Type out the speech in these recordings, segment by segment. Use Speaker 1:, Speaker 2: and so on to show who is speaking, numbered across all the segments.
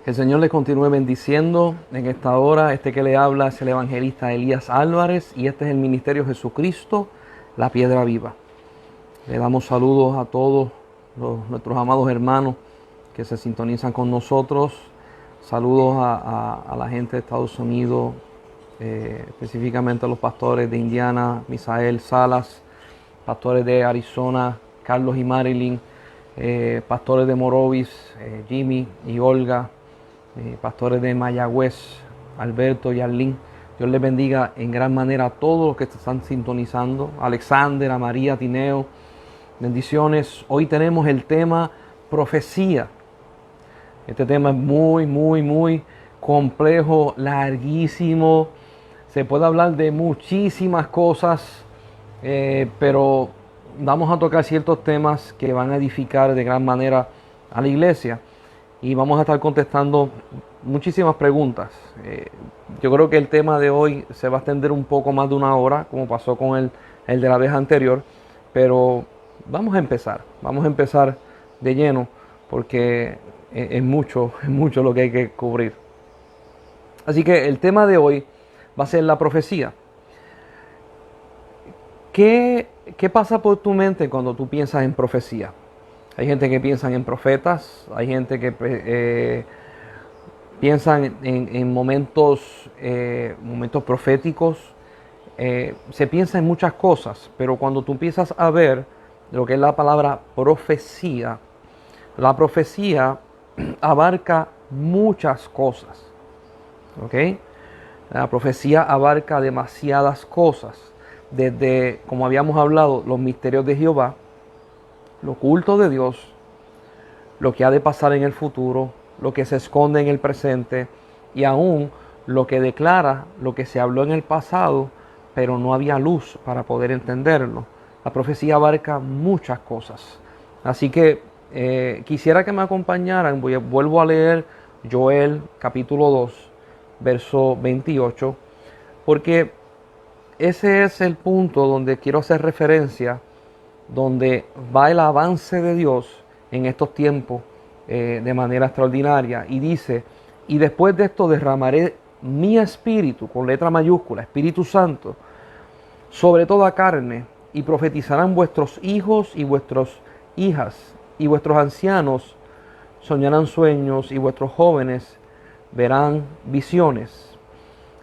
Speaker 1: Que el Señor le continúe bendiciendo en esta hora. Este que le habla es el evangelista Elías Álvarez y este es el Ministerio Jesucristo, la Piedra Viva. Le damos saludos a todos nuestros amados hermanos que se sintonizan con nosotros. Saludos a la gente de Estados Unidos, específicamente a los pastores de Indiana, Misael Salas, pastores de Arizona, Carlos y Marilyn, pastores de Morovis, Jimmy y Olga, pastores de Mayagüez, Alberto y Arlín. Dios les bendiga en gran manera a todos los que se están sintonizando. Alexander, a María, Tineo, bendiciones. Hoy tenemos el tema profecía. Este tema es muy complejo, larguísimo. Se puede hablar de muchísimas cosas, pero vamos a tocar ciertos temas que van a edificar de gran manera a la iglesia. Y vamos a estar contestando muchísimas preguntas. Yo creo que el tema de hoy se va a extender un poco más de una hora, como pasó con el de la vez anterior. Pero vamos a empezar de lleno, porque es mucho lo que hay que cubrir. Así que el tema de hoy va a ser la profecía. ¿Qué pasa por tu mente cuando tú piensas en profecía? Hay gente que piensa en profetas, hay gente que piensa en momentos proféticos, se piensa en muchas cosas, pero cuando tú empiezas a ver lo que es la palabra profecía, la profecía abarca muchas cosas, ¿ok? La profecía abarca demasiadas cosas, desde, como habíamos hablado, los misterios de Jehová, lo oculto de Dios, lo que ha de pasar en el futuro, lo que se esconde en el presente y aún lo que declara lo que se habló en el pasado, pero no había luz para poder entenderlo. La profecía abarca muchas cosas. Así que quisiera que me acompañaran. Vuelvo a leer Joel capítulo 2, verso 28, porque ese es el punto donde quiero hacer referencia, donde va el avance de Dios en estos tiempos de manera extraordinaria. Y dice, y después de esto derramaré mi espíritu, con letra mayúscula, Espíritu Santo, sobre toda carne, y profetizarán vuestros hijos y vuestras hijas, y vuestros ancianos soñarán sueños, y vuestros jóvenes verán visiones.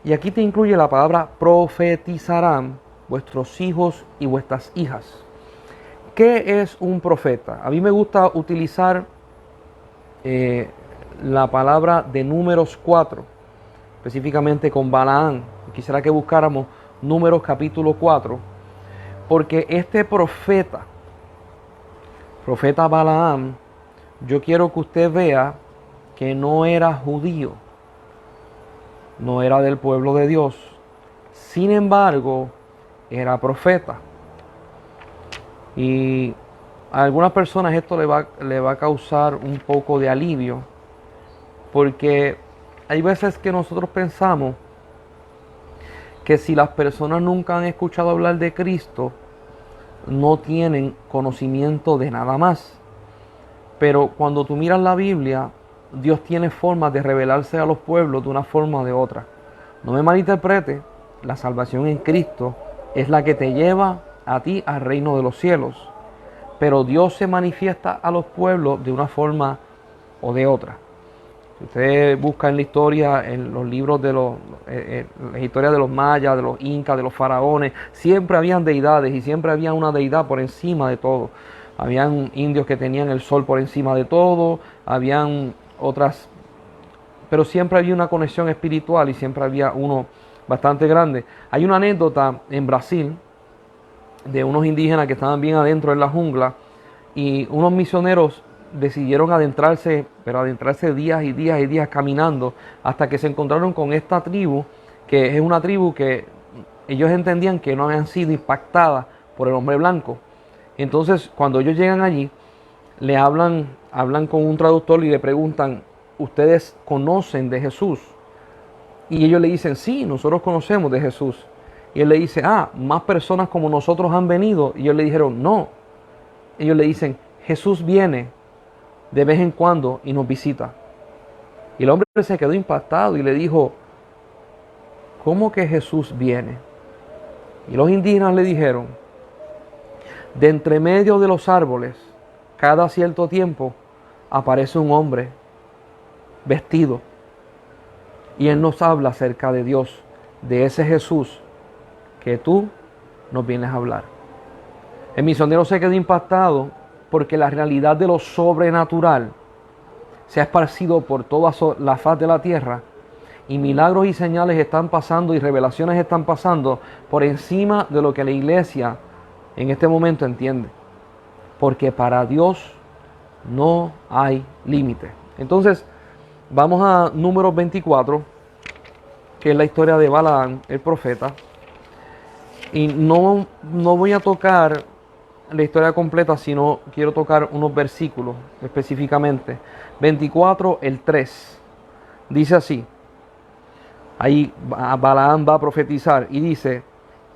Speaker 1: Y aquí te incluye la palabra profetizarán vuestros hijos y vuestras hijas. ¿Qué es un profeta? A mí me gusta utilizar la palabra de Números 4, específicamente con Balaam. Quisiera que buscáramos Números capítulo 4, porque este profeta Balaam, yo quiero que usted vea que no era judío, no era del pueblo de Dios. Sin embargo, era profeta. Y a algunas personas esto le va a causar un poco de alivio, porque hay veces que nosotros pensamos que si las personas nunca han escuchado hablar de Cristo, no tienen conocimiento de nada más. Pero cuando tú miras la Biblia, Dios tiene formas de revelarse a los pueblos de una forma o de otra. No me malinterprete, la salvación en Cristo es la que te lleva a ti al reino de los cielos, pero Dios se manifiesta a los pueblos de una forma o de otra. Si usted busca en la historia, en los libros de la historia de los mayas, de los incas, de los faraones, siempre habían deidades y siempre había una deidad por encima de todo. Habían indios que tenían el sol por encima de todo, habían otras, pero siempre había una conexión espiritual y siempre había uno bastante grande. Hay una anécdota en Brasil de unos indígenas que estaban bien adentro en la jungla y unos misioneros decidieron adentrarse días y días y días caminando hasta que se encontraron con esta tribu, que es una tribu que ellos entendían que no habían sido impactadas por el hombre blanco. Entonces, cuando ellos llegan allí, le hablan con un traductor y le preguntan, ¿ustedes conocen de Jesús? Y ellos le dicen, sí, nosotros conocemos de Jesús. Y él le dice, más personas como nosotros han venido. Y ellos le dijeron, no. Ellos le dicen, Jesús viene de vez en cuando y nos visita. Y el hombre se quedó impactado y le dijo, ¿cómo que Jesús viene? Y los indígenas le dijeron, de entre medio de los árboles, cada cierto tiempo, aparece un hombre vestido. Y él nos habla acerca de Dios, de ese Jesús que tú nos vienes a hablar. El misionero se quedó impactado porque la realidad de lo sobrenatural se ha esparcido por toda la faz de la tierra y milagros y señales están pasando y revelaciones están pasando por encima de lo que la iglesia en este momento entiende. Porque para Dios no hay límite. Entonces, vamos a Números 24, que es la historia de Balaam, el profeta. Y no voy a tocar la historia completa, sino quiero tocar unos versículos específicamente. 24, el 3. Dice así. Ahí Balaam va a profetizar y dice,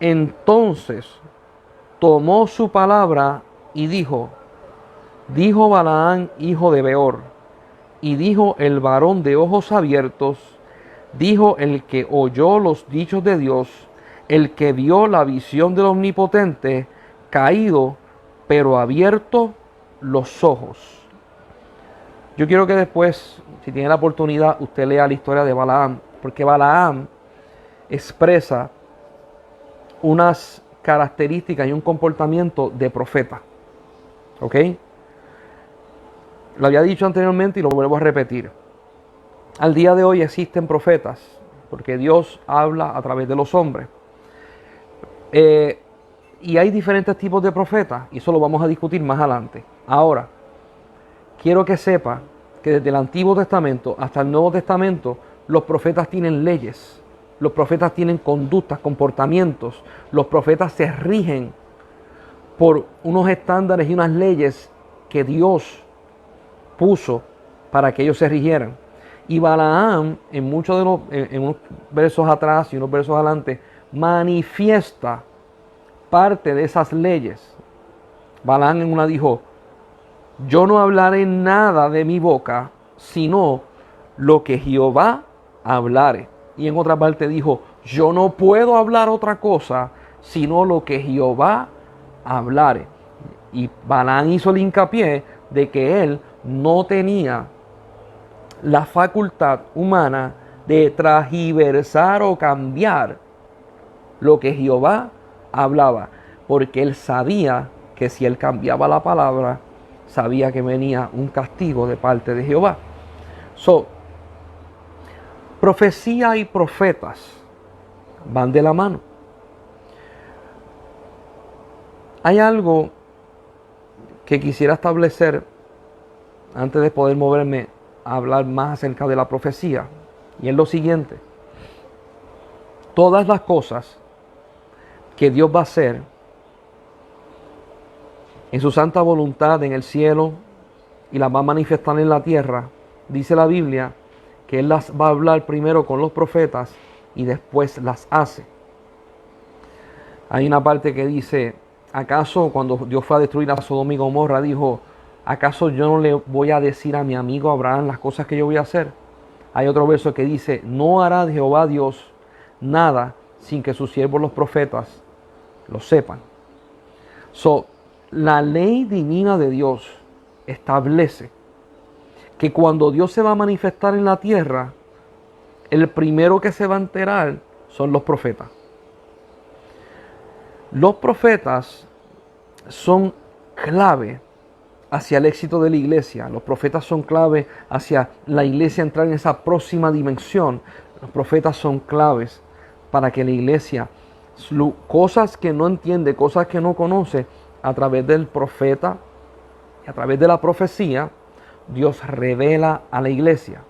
Speaker 1: entonces tomó su palabra y dijo Balaam, hijo de Beor, y dijo el varón de ojos abiertos, dijo el que oyó los dichos de Dios, el que vio la visión del Omnipotente, caído, pero abierto los ojos. Yo quiero que después, si tiene la oportunidad, usted lea la historia de Balaam, porque Balaam expresa unas características y un comportamiento de profeta. ¿Ok? Lo había dicho anteriormente y lo vuelvo a repetir. Al día de hoy existen profetas, porque Dios habla a través de los hombres. Y hay diferentes tipos de profetas, y eso lo vamos a discutir más adelante. Ahora, quiero que sepa que desde el Antiguo Testamento hasta el Nuevo Testamento, los profetas tienen leyes, los profetas tienen conductas, comportamientos, los profetas se rigen por unos estándares y unas leyes que Dios puso para que ellos se rigieran. Y Balaam, en unos versos atrás y unos versos adelante, manifiesta parte de esas leyes. Balaam en una dijo, yo no hablaré nada de mi boca, sino lo que Jehová hablare. Y en otra parte dijo, yo no puedo hablar otra cosa, sino lo que Jehová hablare. Y Balaam hizo el hincapié de que él no tenía la facultad humana de transgiversar o cambiar lo que Jehová hablaba, porque él sabía que si él cambiaba la palabra, sabía que venía un castigo de parte de Jehová. Profecía y profetas van de la mano. Hay algo que quisiera establecer antes de poder moverme a hablar más acerca de la profecía, y es lo siguiente. Todas las cosas que Dios va a hacer en su santa voluntad en el cielo y las va a manifestar en la tierra, dice la Biblia que Él las va a hablar primero con los profetas y después las hace. Hay una parte que dice, ¿acaso cuando Dios fue a destruir a Sodoma y Gomorra dijo, ¿acaso yo no le voy a decir a mi amigo Abraham las cosas que yo voy a hacer? Hay otro verso que dice, no hará Jehová Dios nada sin que sus siervos los profetas lo sepan. La ley divina de Dios establece que cuando Dios se va a manifestar en la tierra, el primero que se va a enterar son los profetas. Los profetas son clave hacia el éxito de la iglesia. Los profetas son clave hacia la iglesia entrar en esa próxima dimensión. Los profetas son claves para que la iglesia, cosas que no entiende, cosas que no conoce, a través del profeta y a través de la profecía, Dios revela a la iglesia.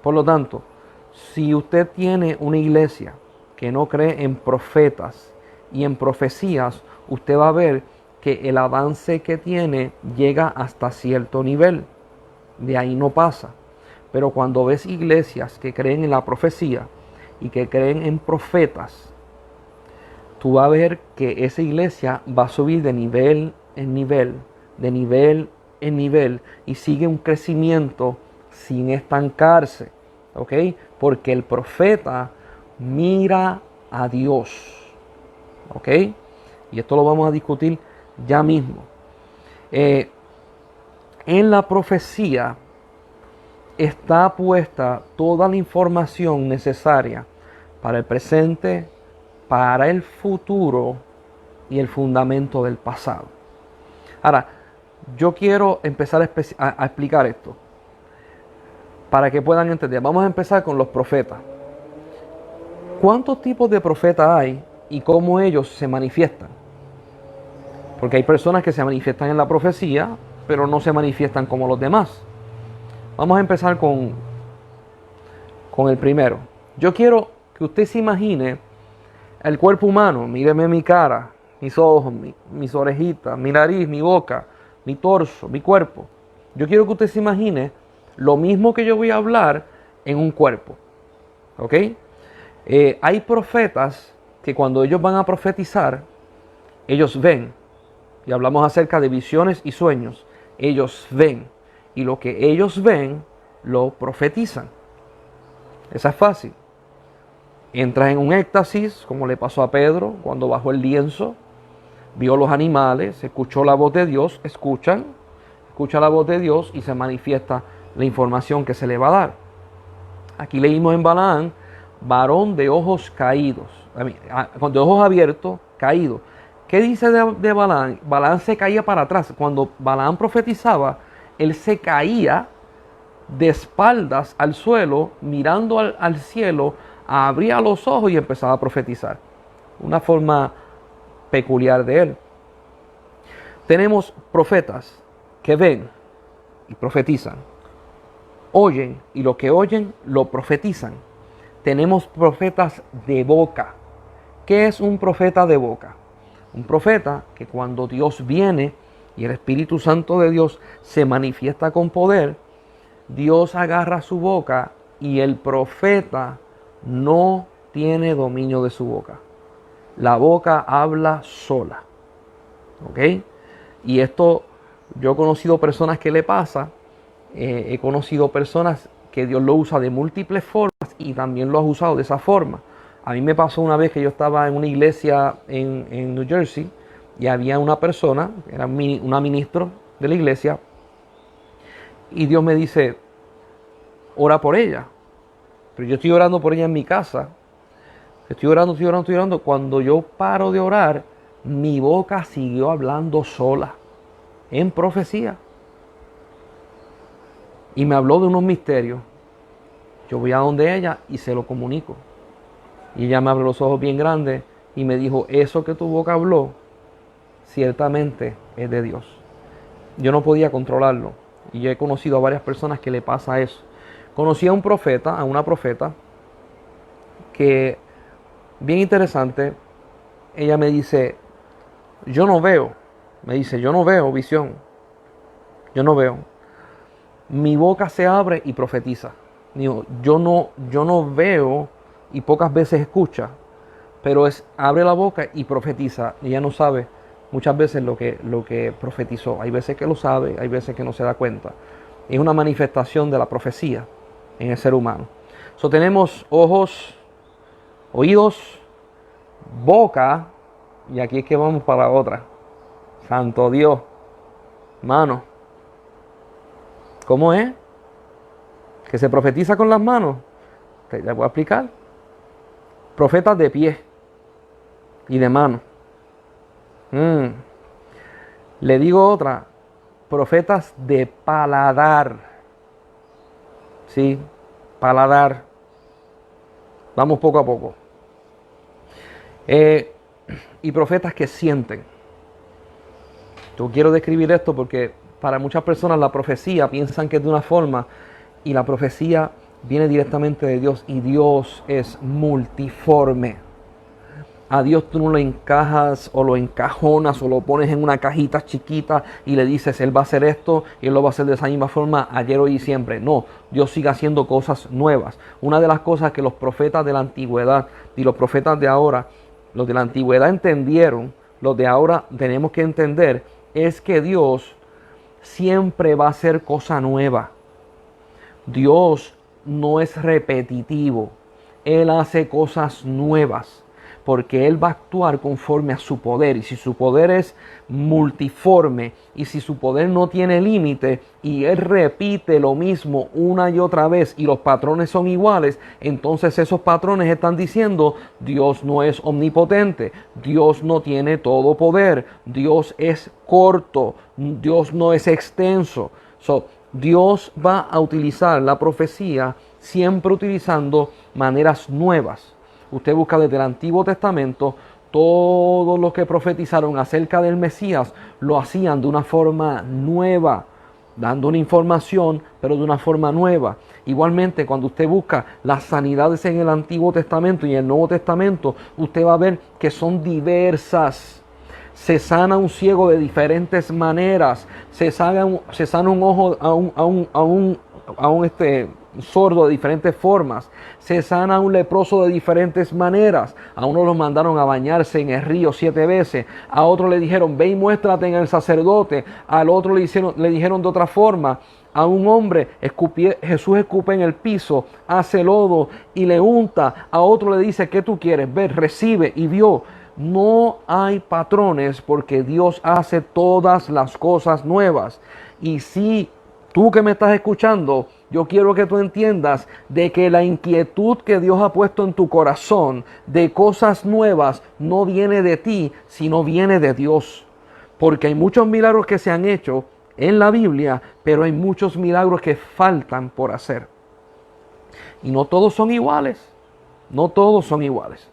Speaker 1: Por lo tanto, si usted tiene una iglesia que no cree en profetas y en profecías, usted va a ver que el avance que tiene llega hasta cierto nivel. De ahí no pasa. Pero cuando ves iglesias que creen en la profecía y que creen en profetas, tú vas a ver que esa iglesia va a subir de nivel en nivel, de nivel en nivel, y sigue un crecimiento sin estancarse. ¿ok? Porque el profeta mira a Dios, ¿ok? Y esto lo vamos a discutir ya mismo. En la profecía está puesta toda la información necesaria para el presente, para el futuro y el fundamento del pasado. Ahora, yo quiero empezar a explicar esto para que puedan entender. Vamos a empezar con los profetas. ¿Cuántos tipos de profetas hay y cómo ellos se manifiestan? Porque hay personas que se manifiestan en la profecía, pero no se manifiestan como los demás. Vamos a empezar con el primero. Yo quiero que usted se imagine el cuerpo humano. Míreme mi cara, mis ojos, mis orejitas, mi nariz, mi boca, mi torso, mi cuerpo. Yo quiero que usted se imagine lo mismo que yo voy a hablar en un cuerpo. ¿Ok? Hay profetas que cuando ellos van a profetizar, ellos ven. Y hablamos acerca de visiones y sueños. Ellos ven. Y lo que ellos ven, lo profetizan. Esa es fácil. Entras en un éxtasis, como le pasó a Pedro cuando bajó el lienzo, vio los animales, escuchó la voz de Dios, escucha la voz de Dios y se manifiesta la información que se le va a dar. Aquí leímos en Balaam, varón de ojos caídos, de ojos abiertos, caídos. ¿Qué dice de Balaam? Balaam se caía para atrás. Cuando Balaam profetizaba, él se caía de espaldas al suelo, mirando al cielo, abría los ojos y empezaba a profetizar. Una forma peculiar de él. Tenemos profetas que ven y profetizan. Oyen y lo que oyen lo profetizan. Tenemos profetas de boca. ¿Qué es un profeta de boca? Un profeta que cuando Dios viene y el Espíritu Santo de Dios se manifiesta con poder, Dios agarra su boca y el profeta no tiene dominio de su boca. La boca habla sola. ¿Ok? Y esto yo he conocido personas que le pasa. He conocido personas que Dios lo usa de múltiples formas y también lo ha usado de esa forma. A mí me pasó una vez que yo estaba en una iglesia en New Jersey y había una persona, era una ministro de la iglesia, y Dios me dice, ora por ella. Pero yo estoy orando por ella en mi casa. Estoy orando. Cuando yo paro de orar, mi boca siguió hablando sola, en profecía. Y me habló de unos misterios. Yo voy a donde ella y se lo comunico. Y ella me abrió los ojos bien grandes y me dijo, eso que tu boca habló, ciertamente es de Dios. Yo no podía controlarlo. Y yo he conocido a varias personas que le pasa eso. Conocí a una profeta, que, bien interesante, ella me dice, yo no veo visión. Yo no veo. Mi boca se abre y profetiza. Digo, yo no veo y pocas veces escucha, pero abre la boca y profetiza. Ella no sabe muchas veces lo que profetizó. Hay veces que lo sabe, hay veces que no se da cuenta. Es una manifestación de la profecía en el ser humano. Tenemos ojos, oídos, boca, y aquí es que vamos para otra. Santo Dios, mano. ¿Cómo es? Que se profetiza con las manos. Te voy a explicar. Profetas de pie y de mano. Le digo otra. Profetas de paladar. Sí, paladar. Vamos poco a poco. Y profetas que sienten. Yo quiero describir esto porque para muchas personas la profecía piensan que es de una forma y la profecía viene directamente de Dios y Dios es multiforme. A Dios tú no lo encajas o lo encajonas o lo pones en una cajita chiquita y le dices, Él va a hacer esto y Él lo va a hacer de esa misma forma ayer, hoy y siempre. No, Dios sigue haciendo cosas nuevas. Una de las cosas que los profetas de la antigüedad y los profetas de ahora, los de la antigüedad entendieron, los de ahora tenemos que entender, es que Dios siempre va a hacer cosa nueva. Dios no es repetitivo. Él hace cosas nuevas porque Él va a actuar conforme a su poder. Y si su poder es multiforme y si su poder no tiene límite y Él repite lo mismo una y otra vez y los patrones son iguales, entonces esos patrones están diciendo: Dios no es omnipotente, Dios no tiene todo poder, Dios es corto, Dios no es extenso. Dios va a utilizar la profecía siempre utilizando maneras nuevas. Usted busca desde el Antiguo Testamento, todos los que profetizaron acerca del Mesías lo hacían de una forma nueva, dando una información, pero de una forma nueva. Igualmente, cuando usted busca las sanidades en el Antiguo Testamento y en el Nuevo Testamento, usted va a ver que son diversas. Se sana un ciego de diferentes maneras, se sana un ojo a un sordo de diferentes formas, se sana a un leproso de diferentes maneras. A uno lo mandaron a bañarse en el río 7 veces, a otro le dijeron: ve y muéstrate en el sacerdote, al otro le dijeron de otra forma. A un hombre Jesús escupe en el piso, hace lodo y le unta. A otro le dice: ¿qué tú quieres? Ve, recibe, y vio. No hay patrones porque Dios hace todas las cosas nuevas. Y si tú que me estás escuchando, yo quiero que tú entiendas de que la inquietud que Dios ha puesto en tu corazón de cosas nuevas no viene de ti, sino viene de Dios. Porque hay muchos milagros que se han hecho en la Biblia, pero hay muchos milagros que faltan por hacer. Y no todos son iguales. No todos son iguales.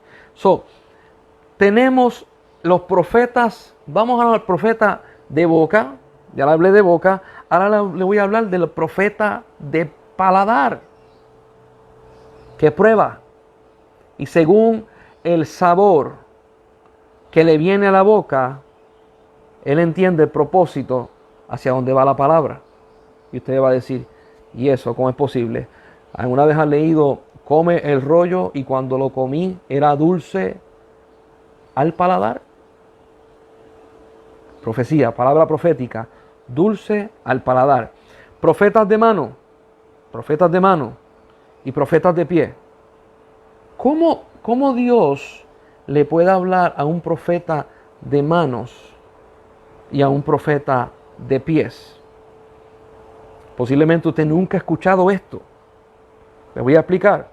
Speaker 1: Tenemos los profetas. Vamos al profeta de boca. Ya le hablé de boca. Ahora le voy a hablar del profeta de paladar, que prueba. Y según el sabor que le viene a la boca, él entiende el propósito hacia dónde va la palabra. Y usted va a decir: ¿y eso cómo es posible? ¿Alguna vez han leído: come el rollo y cuando lo comí era dulce al paladar? Profecía, palabra profética, dulce al paladar. Profetas de mano y profetas de pie. ¿Cómo Dios le puede hablar a un profeta de manos y a un profeta de pies? Posiblemente usted nunca ha escuchado esto. Le voy a explicar.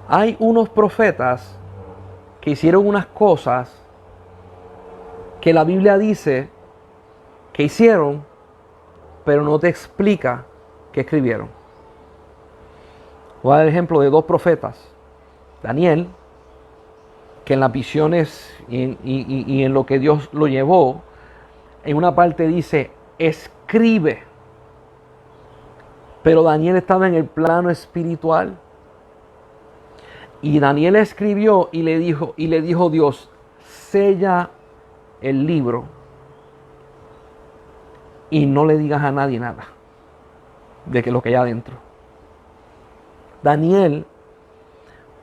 Speaker 1: Hay unos profetas que hicieron unas cosas que la Biblia dice que hicieron, pero no te explica qué escribieron. Voy a dar el ejemplo de dos profetas. Daniel, que en las visiones y en lo que Dios lo llevó, en una parte dice: escribe. Pero Daniel estaba en el plano espiritual. Y Daniel escribió y le dijo Dios: sella el libro y no le digas a nadie nada de que lo que hay adentro. Daniel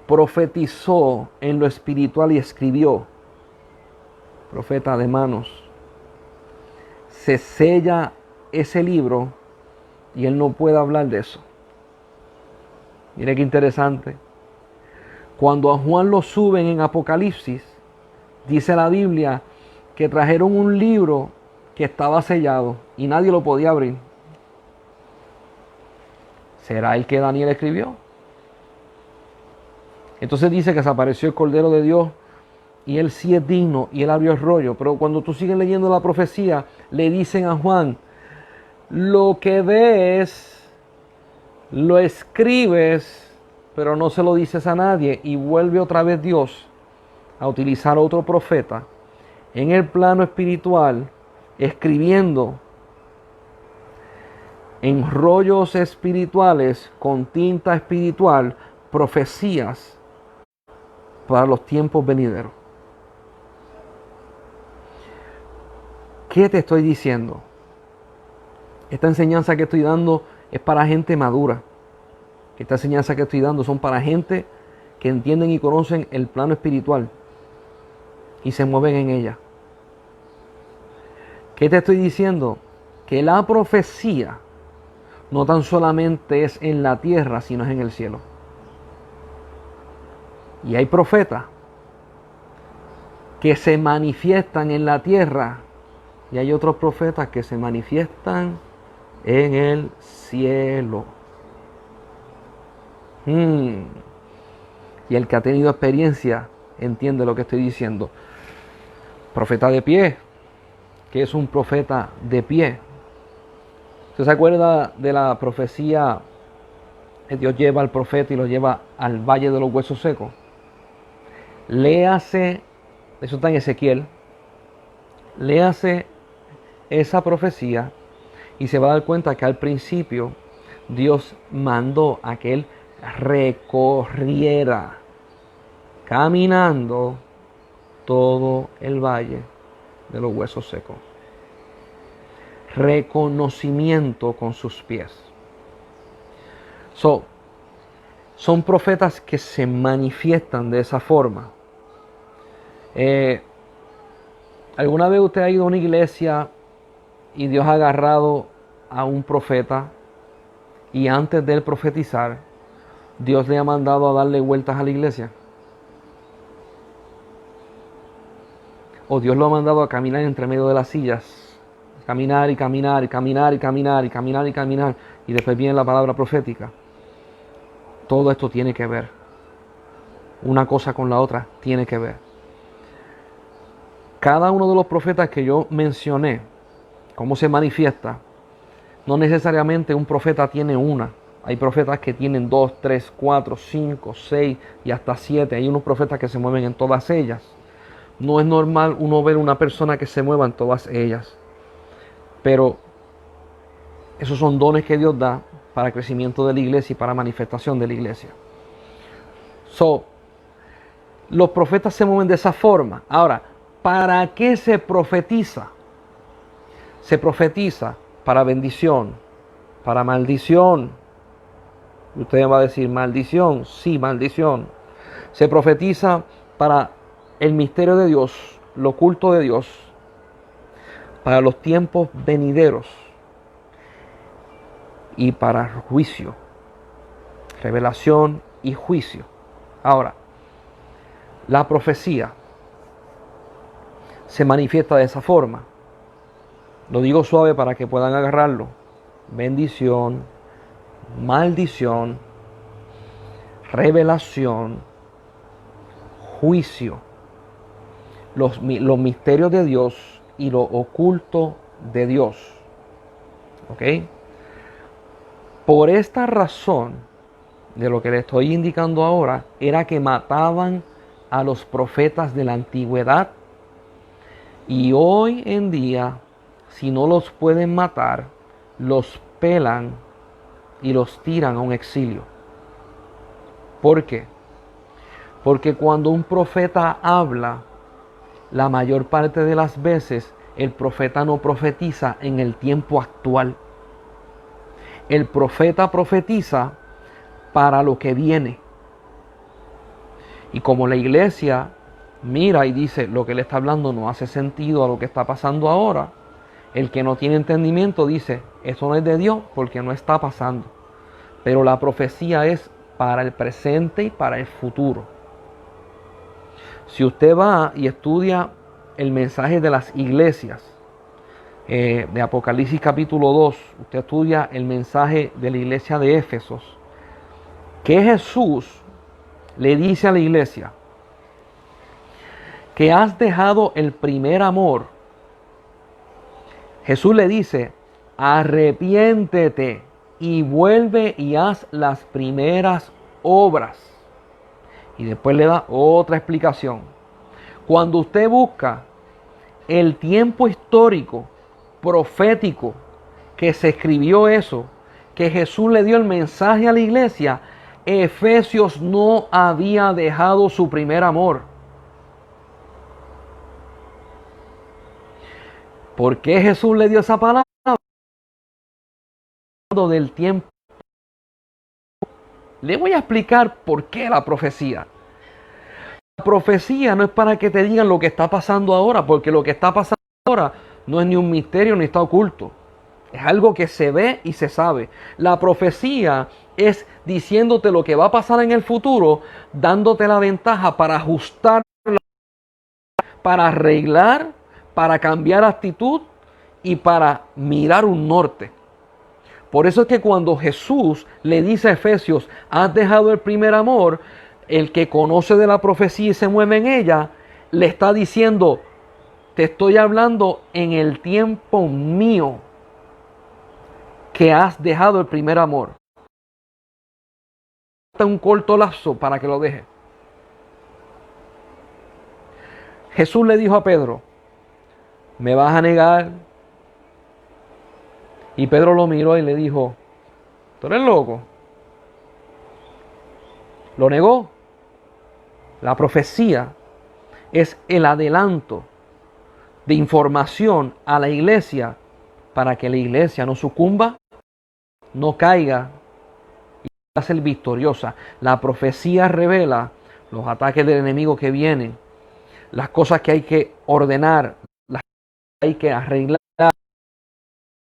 Speaker 1: profetizó en lo espiritual y escribió. Profeta de manos. Se sella ese libro y él no puede hablar de eso. Mire qué interesante. Cuando a Juan lo suben en Apocalipsis, dice la Biblia que trajeron un libro que estaba sellado y nadie lo podía abrir. ¿Será el que Daniel escribió? Entonces dice que se apareció el Cordero de Dios y él sí es digno y él abrió el rollo. Pero cuando tú sigues leyendo la profecía, le dicen a Juan: lo que ves, lo escribes, pero no se lo dices a nadie. Y vuelve otra vez Dios a utilizar a otro profeta en el plano espiritual, escribiendo en rollos espirituales con tinta espiritual profecías para los tiempos venideros. ¿Qué te estoy diciendo? Esta enseñanza que estoy dando es para gente madura. Esta enseñanza que estoy dando son para gente que entienden y conocen el plano espiritual y se mueven en ella. ¿Qué te estoy diciendo? que la profecía no tan solamente es en la tierra, sino es en el cielo. Y hay profetas que se manifiestan en la tierra y hay otros profetas que se manifiestan en el cielo. Y el que ha tenido experiencia entiende lo que estoy diciendo. Profeta de pie. ¿Qué es un profeta de pie? ¿Usted se acuerda de la profecía que Dios lleva al profeta y lo lleva al valle de los huesos secos? Léase, eso está en Ezequiel, léase esa profecía y se va a dar cuenta que al principio Dios mandó a que él recorriera caminando todo el valle de los huesos secos. Reconocimiento con sus pies. Son profetas que se manifiestan de esa forma. ¿Alguna vez usted ha ido a una iglesia y Dios ha agarrado a un profeta y antes de él profetizar, Dios le ha mandado a darle vueltas a la iglesia? O Dios lo ha mandado a caminar entre medio de las sillas, caminar y caminar y caminar y caminar y caminar y caminar, y después viene la palabra profética. Todo esto tiene que ver. Una cosa con la otra tiene que ver. Cada uno de los profetas que yo mencioné, cómo se manifiesta, no necesariamente un profeta tiene una. Hay profetas que tienen 2, 3, 4, 5, 6 y hasta 7. Hay unos profetas que se mueven en todas ellas. No es normal uno ver una persona que se mueva en todas ellas. Pero esos son dones que Dios da para crecimiento de la iglesia y para manifestación de la iglesia. Los profetas se mueven de esa forma. Ahora, ¿para qué se profetiza? Se profetiza para bendición, para maldición. Usted va a decir, ¿maldición? Sí, maldición. Se profetiza para el misterio de Dios, lo oculto de Dios, para los tiempos venideros y para juicio, revelación y juicio. Ahora, la profecía se manifiesta de esa forma. Lo digo suave para que puedan agarrarlo. Bendición, maldición, revelación, juicio, los misterios de Dios y lo oculto de Dios. ¿Ok? Por esta razón, de lo que le estoy indicando ahora, era que mataban a los profetas de la antigüedad. Y hoy en día, si no los pueden matar, los pelan y los tiran a un exilio. ¿Por qué? Porque cuando un profeta habla, la mayor parte de las veces el profeta no profetiza en el tiempo actual. El profeta profetiza para lo que viene. Y como la iglesia mira y dice, lo que él está hablando no hace sentido a lo que está pasando ahora, el que no tiene entendimiento dice, eso no es de Dios porque no está pasando. Pero la profecía es para el presente y para el futuro. Si usted va y estudia el mensaje de las iglesias, de Apocalipsis capítulo 2, usted estudia el mensaje de la iglesia de Éfesos, que Jesús le dice a la iglesia que has dejado el primer amor. Jesús le dice, arrepiéntete y vuelve y haz las primeras obras. Y después le da otra explicación. Cuando usted busca el tiempo histórico, profético, que se escribió eso, que Jesús le dio el mensaje a la iglesia, Efesios no había dejado su primer amor. ¿Por qué Jesús le dio esa palabra? Del tiempo. Le voy a explicar por qué la profecía. La profecía no es para que te digan lo que está pasando ahora, porque lo que está pasando ahora no es ni un misterio ni está oculto. Es algo que se ve y se sabe. La profecía es diciéndote lo que va a pasar en el futuro, dándote la ventaja para ajustar, para arreglar, para cambiar actitud y para mirar un norte. Por eso es que cuando Jesús le dice a Efesios, has dejado el primer amor, el que conoce de la profecía y se mueve en ella, le está diciendo, te estoy hablando en el tiempo mío que has dejado el primer amor. Hasta un corto lapso para que lo deje. Jesús le dijo a Pedro, ¿me vas a negar? Y Pedro lo miró y le dijo, ¿tú eres loco? Lo negó. La profecía es el adelanto de información a la iglesia para que la iglesia no sucumba, no caiga y pueda ser victoriosa. La profecía revela los ataques del enemigo que vienen, las cosas que hay que ordenar, las cosas que hay que arreglar, hay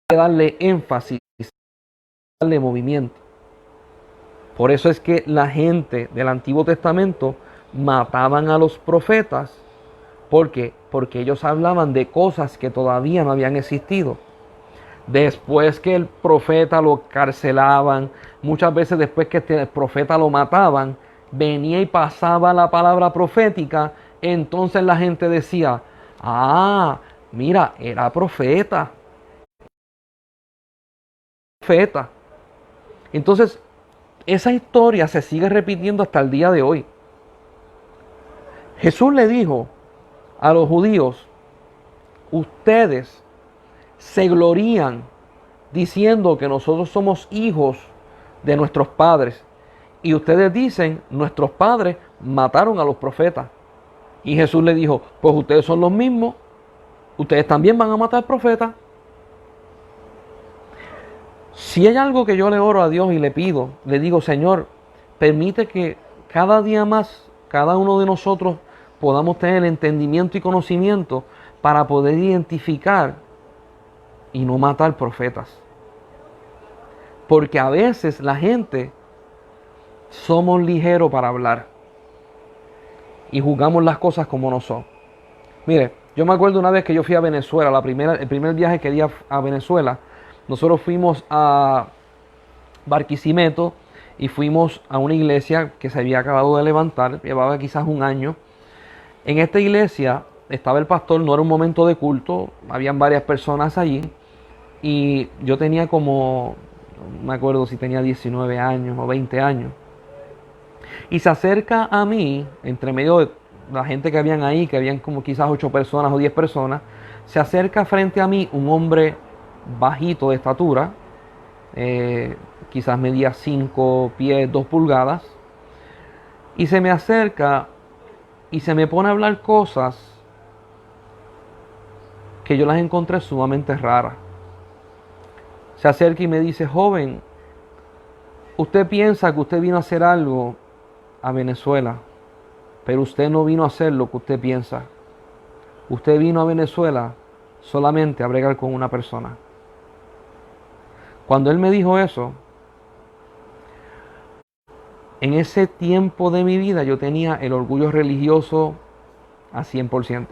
Speaker 1: que darle énfasis, darle movimiento. Por eso es que la gente del Antiguo Testamento mataban a los profetas. ¿Por qué? Porque ellos hablaban de cosas que todavía no habían existido. Después que el profeta lo carcelaban, muchas veces después que el profeta lo mataban, venía y pasaba la palabra profética, entonces la gente decía, ah, mira, era profeta. Entonces, esa historia se sigue repitiendo hasta el día de hoy. Jesús le dijo a los judíos, ustedes se glorían diciendo que nosotros somos hijos de nuestros padres. Y ustedes dicen, nuestros padres mataron a los profetas. Y Jesús le dijo, pues ustedes son los mismos, ustedes también van a matar profetas. Si hay algo que yo le oro a Dios y le pido, le digo, Señor, permite que cada día más, cada uno de nosotros podamos tener entendimiento y conocimiento para poder identificar y no matar profetas. Porque a veces la gente somos ligeros para hablar y juzgamos las cosas como no son. Mire, yo me acuerdo una vez que yo fui a Venezuela, el primer viaje que di a Venezuela, nosotros fuimos a Barquisimeto y fuimos a una iglesia que se había acabado de levantar, llevaba quizás un año. En esta iglesia estaba el pastor, no era un momento de culto, habían varias personas allí y yo tenía como, no me acuerdo si tenía 19 años o 20 años. Y se acerca a mí, entre medio de la gente que habían ahí, que habían como quizás 8 personas o 10 personas, se acerca frente a mí un hombre bajito de estatura, quizás medía 5 pies, 2 pulgadas, y se me acerca y se me pone a hablar cosas que yo las encontré sumamente raras. Se acerca y me dice, joven, usted piensa que usted vino a hacer algo a Venezuela, pero usted no vino a hacer lo que usted piensa. Usted vino a Venezuela solamente a bregar con una persona. Cuando él me dijo eso, en ese tiempo de mi vida yo tenía el orgullo religioso a 100%.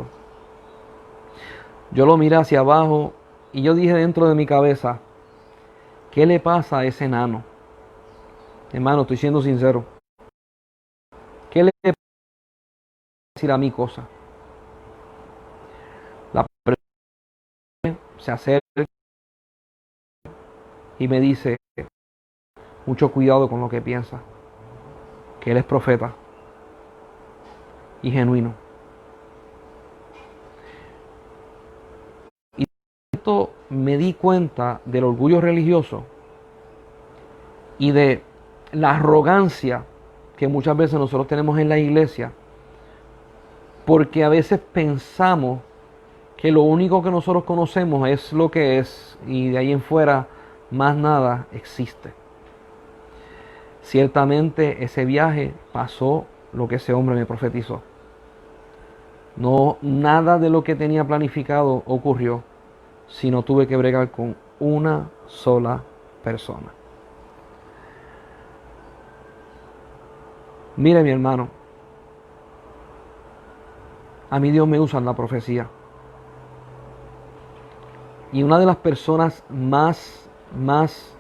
Speaker 1: Yo lo miré hacia abajo y yo dije dentro de mi cabeza, ¿qué le pasa a ese enano? Hermano, estoy siendo sincero. ¿Qué le pasa a decir a mi cosa? La persona se acerca y me dice, mucho cuidado con lo que piensa, que él es profeta y genuino. Y esto me di cuenta del orgullo religioso y de la arrogancia que muchas veces nosotros tenemos en la iglesia, porque a veces pensamos que lo único que nosotros conocemos es lo que es y de ahí en fuera más nada existe. Ciertamente ese viaje pasó lo que ese hombre me profetizó. No, nada de lo que tenía planificado ocurrió, sino tuve que bregar con una sola persona. Mire, mi hermano, a mí Dios me usa en la profecía. Y una de las personas más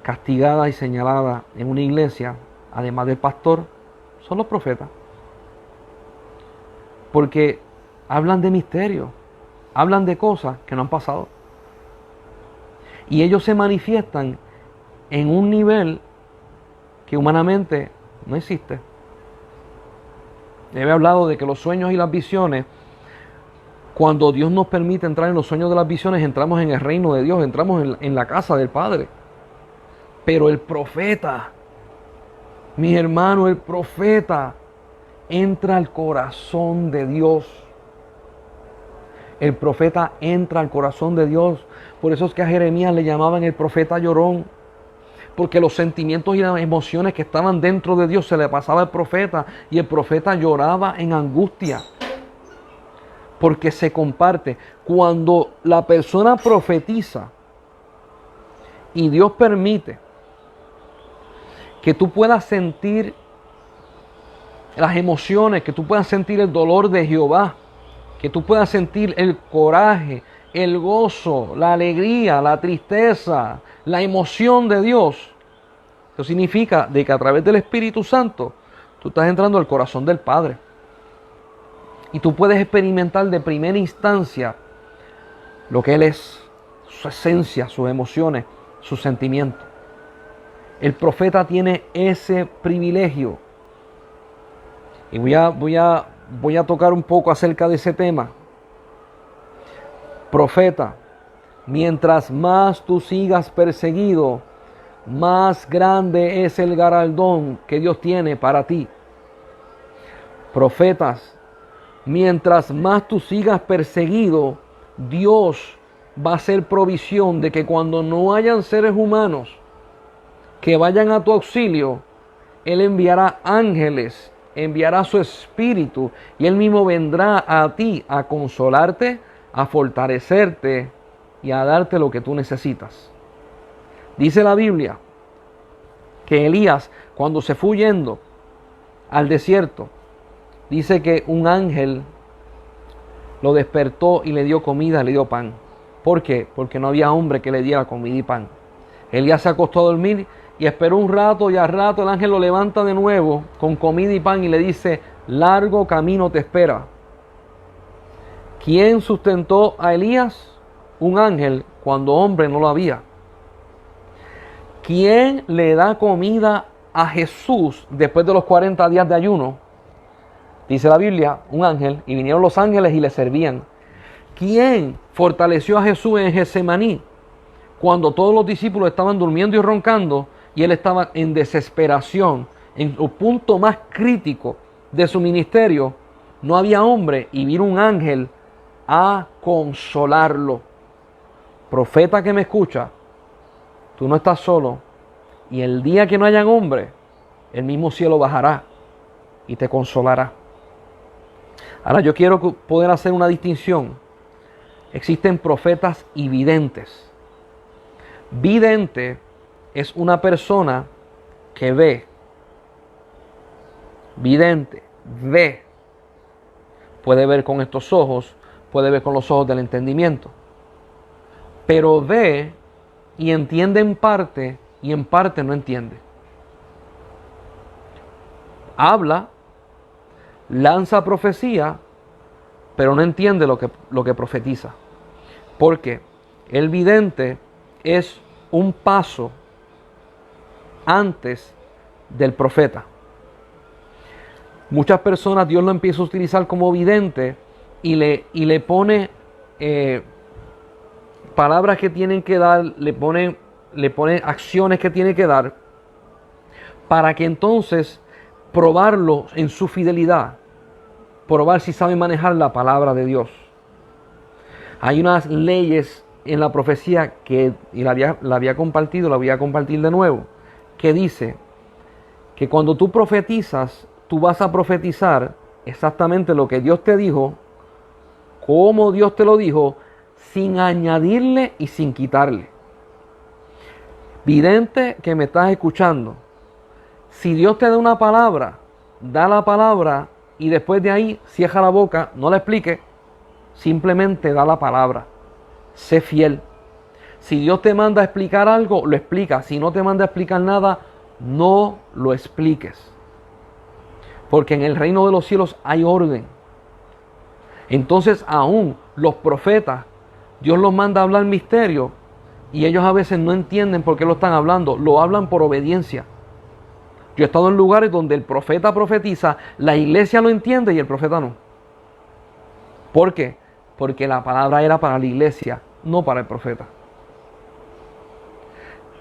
Speaker 1: castigadas y señaladas en una iglesia, además del pastor, son los profetas. Porque hablan de misterios, hablan de cosas que no han pasado. Y ellos se manifiestan en un nivel que humanamente no existe. He hablado de que los sueños y las visiones, cuando Dios nos permite entrar en los sueños de las visiones, entramos en el reino de Dios, entramos en la casa del Padre. Pero el profeta, mis hermanos, el profeta entra al corazón de Dios. El profeta entra al corazón de Dios. Por eso es que a Jeremías le llamaban el profeta llorón. Porque los sentimientos y las emociones que estaban dentro de Dios se le pasaba al profeta. Y el profeta lloraba en angustia. Porque se comparte. Cuando la persona profetiza y Dios permite que tú puedas sentir las emociones, que tú puedas sentir el dolor de Jehová, que tú puedas sentir el coraje, el gozo, la alegría, la tristeza, la emoción de Dios. Eso significa de que a través del Espíritu Santo tú estás entrando al corazón del Padre. Y tú puedes experimentar de primera instancia lo que Él es, su esencia, sus emociones, sus sentimientos. El profeta tiene ese privilegio. Y voy a tocar un poco acerca de ese tema. Profeta, mientras más tú sigas perseguido, más grande es el galardón que Dios tiene para ti. Profetas, mientras más tú sigas perseguido, Dios va a hacer provisión de que cuando no hayan seres humanos que vayan a tu auxilio, Él enviará ángeles, enviará su espíritu y Él mismo vendrá a ti a consolarte, a fortalecerte y a darte lo que tú necesitas. Dice la Biblia que Elías, cuando se fue yendo al desierto, dice que un ángel lo despertó y le dio comida, le dio pan. ¿Por qué? Porque no había hombre que le diera comida y pan. Elías se acostó a dormir y esperó un rato, y al rato el ángel lo levanta de nuevo con comida y pan y le dice: largo camino te espera. ¿Quién sustentó a Elías? Un ángel, cuando hombre no lo había. ¿Quién le da comida a Jesús después de los 40 días de ayuno? Dice la Biblia, un ángel, y vinieron los ángeles y le servían. ¿Quién fortaleció a Jesús en Getsemaní cuando todos los discípulos estaban durmiendo y roncando y él estaba en desesperación, en el punto más crítico de su ministerio? No había hombre y vino un ángel a consolarlo. Profeta que me escucha, tú no estás solo, y el día que no hayan hombre, el mismo cielo bajará y te consolará. Ahora yo quiero poder hacer una distinción. Existen profetas y videntes. Vidente es una persona que ve. Vidente, ve. Puede ver con estos ojos, puede ver con los ojos del entendimiento. Pero ve y entiende en parte y en parte no entiende. Habla, lanza profecía, pero no entiende lo que profetiza. Porque el vidente es un paso antes del profeta. Muchas personas Dios lo empieza a utilizar como vidente y le pone palabras que tienen que dar, le pone acciones que tiene que dar para que entonces probarlo en su fidelidad, probar si sabe manejar la palabra de Dios. Hay unas leyes en la profecía que, y la había compartido, la voy a compartir de nuevo, que dice que cuando tú profetizas, tú vas a profetizar exactamente lo que Dios te dijo, como Dios te lo dijo, sin añadirle y sin quitarle. Vidente que me estás escuchando, si Dios te da una palabra, da la palabra y después de ahí cierra la boca, no la explique, simplemente da la palabra. Sé fiel. Si Dios te manda a explicar algo, lo explica. Si no te manda a explicar nada, no lo expliques. Porque en el reino de los cielos hay orden. Entonces aún los profetas, Dios los manda a hablar misterio y ellos a veces no entienden por qué lo están hablando. Lo hablan por obediencia. Yo he estado en lugares donde el profeta profetiza, la iglesia lo entiende y el profeta no. ¿Por qué? Porque la palabra era para la iglesia, no para el profeta.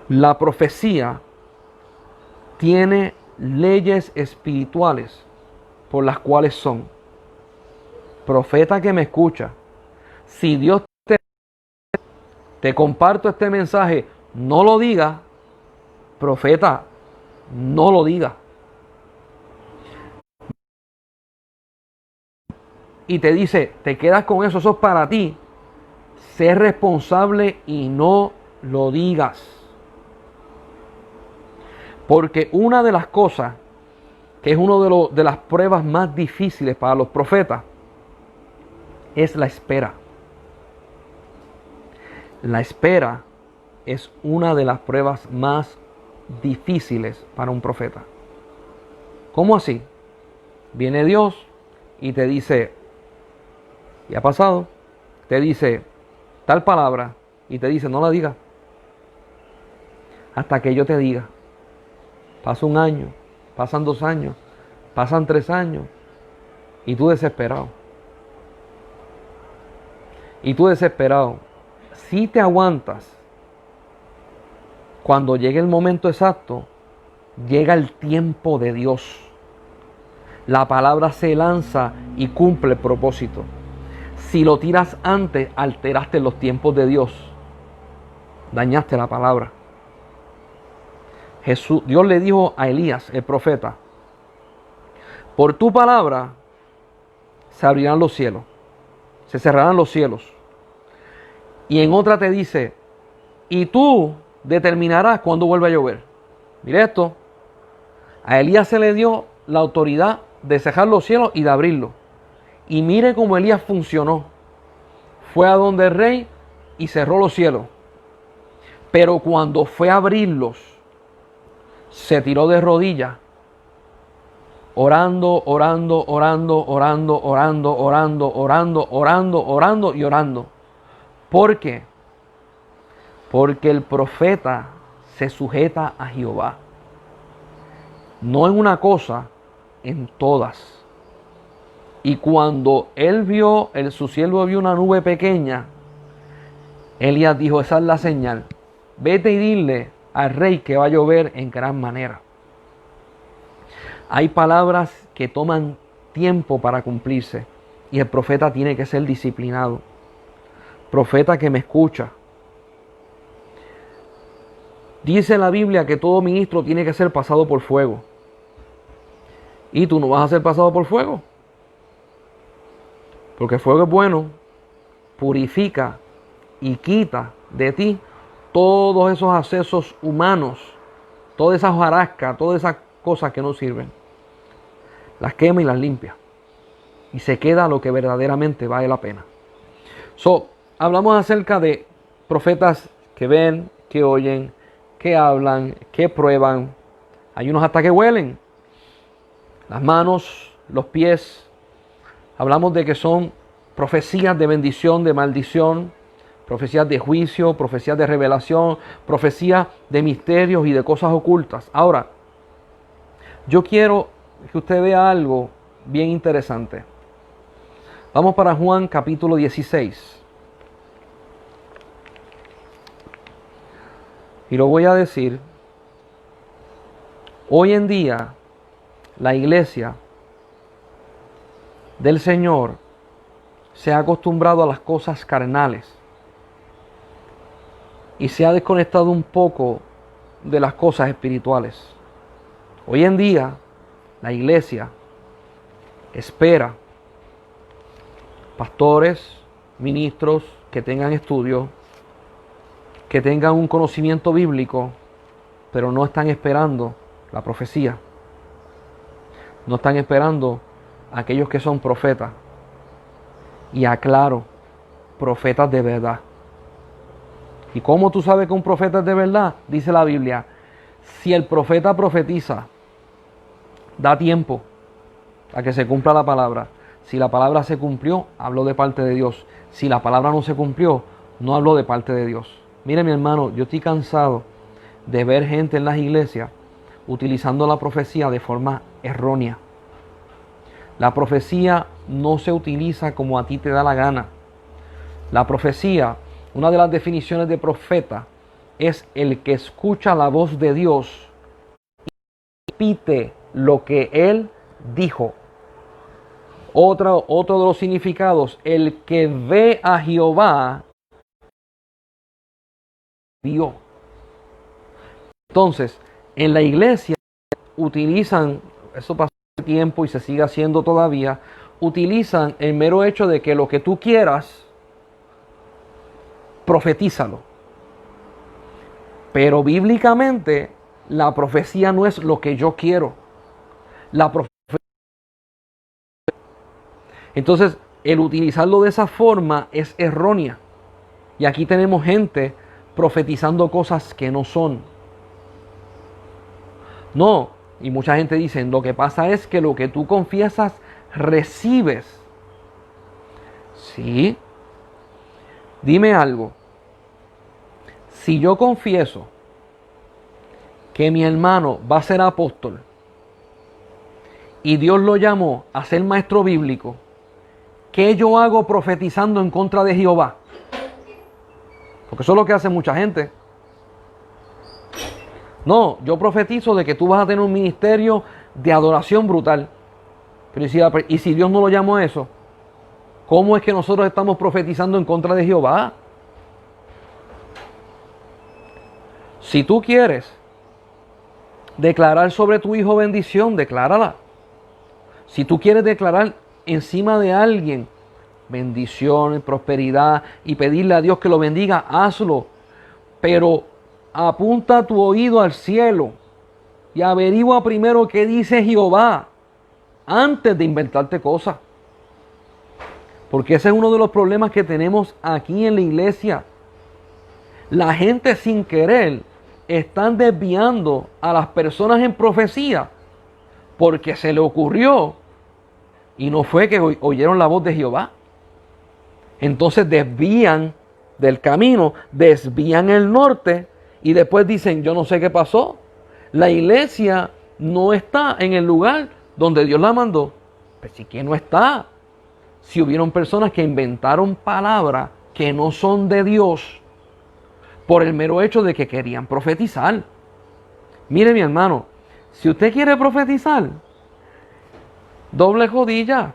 Speaker 1: La profecía tiene leyes espirituales por las cuales son. Profeta que me escucha, si Dios te comparto este mensaje, no lo diga, profeta, no lo diga. Y te dice, te quedas con eso, eso es para ti. Sé responsable y no lo digas. Porque una de las cosas, que es una de las pruebas más difíciles para los profetas, es la espera. La espera es una de las pruebas más difíciles para un profeta. ¿Cómo así? Viene Dios y te dice, ¿y ha pasado? Te dice tal palabra y te dice, no la digas hasta que yo te diga. Pasa un año, pasan 2 años, pasan 3 años y tú desesperado. Y tú desesperado. Si te aguantas, cuando llegue el momento exacto, llega el tiempo de Dios. La palabra se lanza y cumple el propósito. Si lo tiras antes, alteraste los tiempos de Dios. Dañaste la palabra. Dios le dijo a Elías, el profeta, por tu palabra se abrirán los cielos, se cerrarán los cielos. Y en otra te dice, y tú determinarás cuándo vuelve a llover. Mire esto, a Elías se le dio la autoridad de cerrar los cielos y de abrirlos. Y mire cómo Elías funcionó. Fue a donde el rey y cerró los cielos. Pero cuando fue a abrirlos, se tiró de rodillas, orando, orando, orando, orando, orando, orando, orando, orando, orando y orando. ¿Por qué? Porque el profeta se sujeta a Jehová. No en una cosa, en todas. Y cuando él vio, su siervo vio una nube pequeña, Elías dijo, esa es la señal. Vete y dile al rey que va a llover en gran manera. Hay palabras que toman tiempo para cumplirse y el profeta tiene que ser disciplinado. Profeta que me escucha. Dice la Biblia que todo ministro tiene que ser pasado por fuego. Y tú no vas a ser pasado por fuego. Porque el fuego es bueno, purifica y quita de ti todos esos accesos humanos, toda esa hojarasca, todas esas cosas que no sirven. Las quema y las limpia. Y se queda lo que verdaderamente vale la pena. Hablamos acerca de profetas que ven, que oyen, que hablan, que prueban. Hay unos hasta que huelen. Las manos, los pies. Hablamos de que son profecías de bendición, de maldición, profecías de juicio, profecías de revelación, profecías de misterios y de cosas ocultas. Ahora, yo quiero que usted vea algo bien interesante. Vamos para Juan capítulo 16. Y lo voy a decir. Hoy en día, la iglesia del Señor se ha acostumbrado a las cosas carnales y se ha desconectado un poco de las cosas espirituales. Hoy en día, la iglesia espera pastores, ministros que tengan estudio, que tengan un conocimiento bíblico pero no están esperando la profecía. No están esperando a aquellos que son profetas. Y aclaro, profetas de verdad. ¿Y cómo tú sabes que un profeta es de verdad? Dice la Biblia, si el profeta profetiza, da tiempo a que se cumpla la palabra. Si la palabra se cumplió, habló de parte de Dios. Si la palabra no se cumplió, no habló de parte de Dios. Mire, mi hermano, yo estoy cansado de ver gente en las iglesias utilizando la profecía de forma errónea. La profecía no se utiliza como a ti te da la gana. La profecía, una de las definiciones de profeta, es el que escucha la voz de Dios y repite lo que Él dijo. Otro de los significados, el que ve a Jehová, vio. Entonces, en la iglesia utilizan, eso pasó tiempo y se sigue haciendo todavía, utilizan el mero hecho de que lo que tú quieras, profetízalo. Pero bíblicamente, la profecía no es lo que yo quiero. La profecía. Entonces, el utilizarlo de esa forma es errónea. Y aquí tenemos gente profetizando cosas que no son. No, y mucha gente dice, lo que pasa es que lo que tú confiesas, recibes. Sí. Dime algo. Si yo confieso que mi hermano va a ser apóstol y Dios lo llamó a ser maestro bíblico, ¿qué yo hago profetizando en contra de Jehová? Porque eso es lo que hace mucha gente. No, yo profetizo de que tú vas a tener un ministerio de adoración brutal. Pero ¿y si Dios no lo llamó a eso? ¿Cómo es que nosotros estamos profetizando en contra de Jehová? Si tú quieres declarar sobre tu hijo bendición, declárala. Si tú quieres declarar encima de alguien bendición, prosperidad y pedirle a Dios que lo bendiga, hazlo. Pero apunta tu oído al cielo y averigua primero qué dice Jehová antes de inventarte cosas. Porque ese es uno de los problemas que tenemos aquí en la iglesia. La gente sin querer están desviando a las personas en profecía porque se le ocurrió y no fue que oyeron la voz de Jehová. Entonces desvían del camino, desvían el norte y después dicen, yo no sé qué pasó. La iglesia no está en el lugar donde Dios la mandó. Pues sí que no está. Si hubieron personas que inventaron palabras que no son de Dios por el mero hecho de que querían profetizar. Mire, mi hermano, si usted quiere profetizar, doble rodilla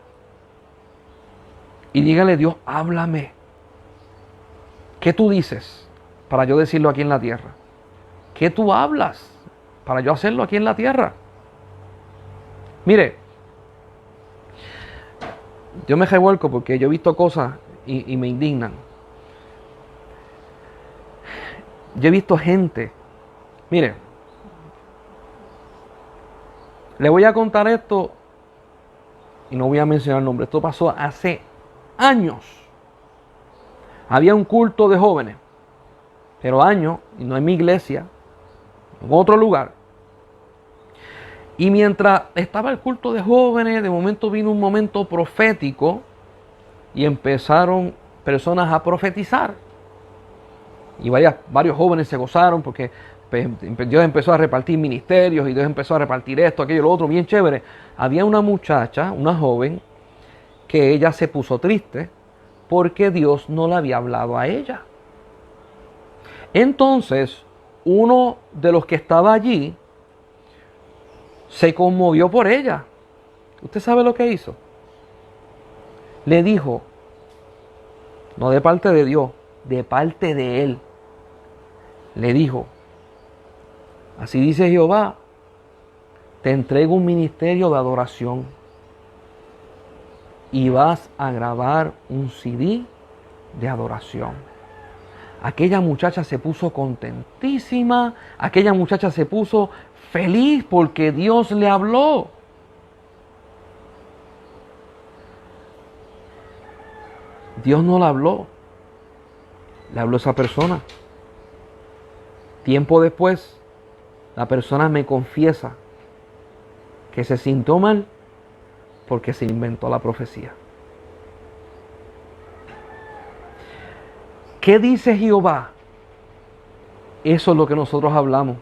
Speaker 1: y dígale, Dios, háblame. ¿Qué tú dices para yo decirlo aquí en la tierra? ¿Qué tú hablas para yo hacerlo aquí en la tierra? Mire, yo me revuelco porque yo he visto cosas y me indignan. Yo he visto gente. Mire, le voy a contar esto y no voy a mencionar el nombre. Esto pasó hace años. Había un culto de jóvenes, pero años, y no en mi iglesia, en otro lugar. Y mientras estaba el culto de jóvenes, de momento vino un momento profético y empezaron personas a profetizar. Y varios jóvenes se gozaron porque Dios empezó a repartir ministerios y Dios empezó a repartir esto, aquello, lo otro, bien chévere. Había una muchacha, una joven, que ella se puso triste porque Dios no le había hablado a ella. Entonces, uno de los que estaba allí se conmovió por ella. ¿Usted sabe lo que hizo? Le dijo, no de parte de Dios, de parte de él. Le dijo, así dice Jehová, te entrego un ministerio de adoración y vas a grabar un CD de adoración. aquella muchacha se puso contentísima, aquella muchacha se puso feliz porque Dios le habló. Dios no le habló esa persona. Tiempo después, la persona me confiesa que se sintió mal porque se inventó la profecía. ¿Qué dice Jehová? Eso es lo que nosotros hablamos.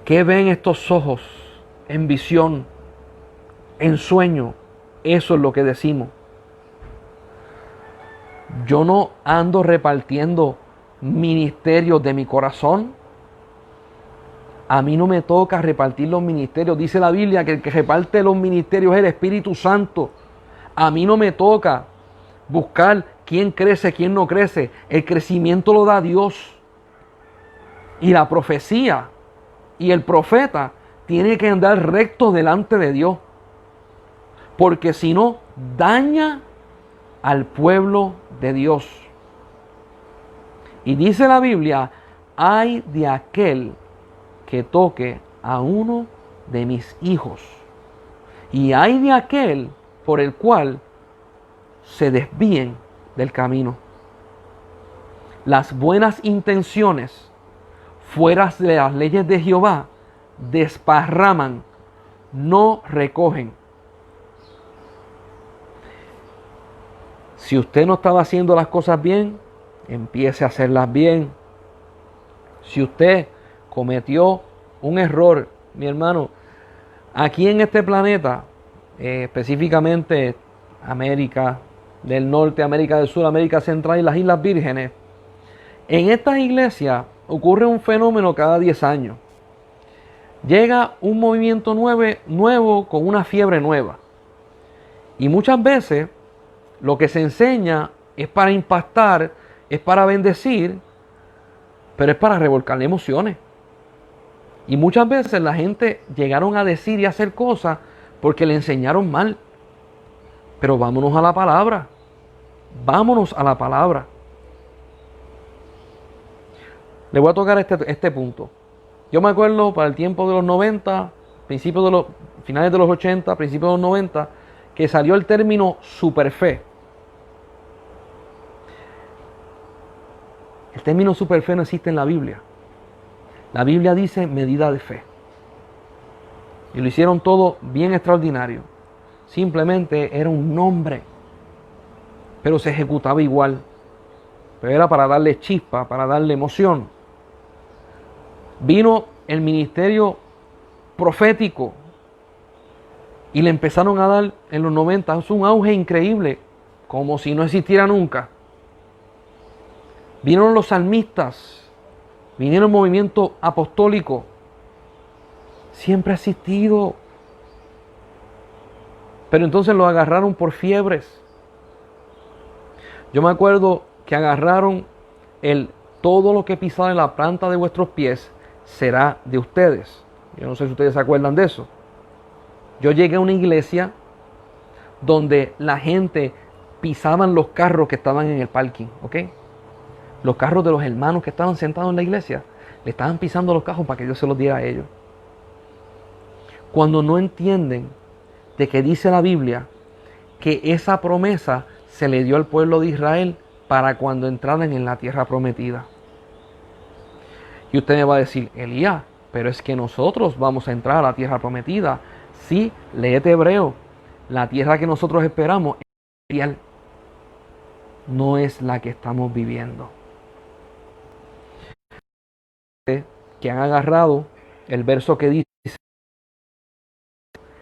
Speaker 1: ¿Qué ven estos ojos en visión, en sueño? Eso es lo que decimos. Yo no ando repartiendo ministerios de mi corazón. A mí no me toca repartir los ministerios. Dice la Biblia que el que reparte los ministerios es el Espíritu Santo. A mí no me toca buscar quién crece, quién no crece. El crecimiento lo da Dios. Y la profecía y el profeta tiene que andar recto delante de Dios. Porque si no, daña al pueblo de Dios. Y dice la Biblia, ay de aquel que toque a uno de mis hijos. Y ay de aquel por el cual se desvíen del camino. Las buenas intenciones, fuera de las leyes de Jehová, desparraman, no recogen. Si usted no estaba haciendo las cosas bien, empiece a hacerlas bien. Si usted cometió un error, mi hermano, aquí en este planeta, específicamente América del Norte, América del Sur, América Central y las Islas Vírgenes, en estas iglesias ocurre un fenómeno cada 10 años. Llega un movimiento nuevo con una fiebre nueva. Y muchas veces lo que se enseña es para impactar, es para bendecir, pero es para revolcarle emociones. Y muchas veces la gente llegaron a decir y hacer cosas porque le enseñaron mal. Pero vámonos a la palabra. Vámonos a la palabra. Le voy a tocar este punto. Yo me acuerdo para el tiempo de los 90, finales de los 80, principios de los 90, que salió el término superfe. El término superfe no existe en la Biblia. La Biblia dice medida de fe. Y lo hicieron todo bien extraordinario. Simplemente era un nombre, pero se ejecutaba igual. Pero era para darle chispa, para darle emoción. Vino el ministerio profético y le empezaron a dar en los 90 un auge increíble, como si no existiera nunca. Vinieron los salmistas, vinieron el movimiento apostólico. Siempre ha existido. Pero entonces lo agarraron por fiebres. Yo me acuerdo que agarraron todo lo que pisara en la planta de vuestros pies será de ustedes. Yo no sé si ustedes se acuerdan de eso. Yo llegué a una iglesia donde la gente pisaban los carros que estaban en el parking, ¿ok? Los carros de los hermanos que estaban sentados en la iglesia, le estaban pisando los carros para que Dios se los diera a ellos. Cuando no entienden de que dice la Biblia que esa promesa se le dio al pueblo de Israel para cuando entraran en la tierra prometida. Y usted me va a decir, Elías, pero es que nosotros vamos a entrar a la tierra prometida. Sí, léete Hebreo. La tierra que nosotros esperamos es real. No es la que estamos viviendo. Que han agarrado el verso que dice,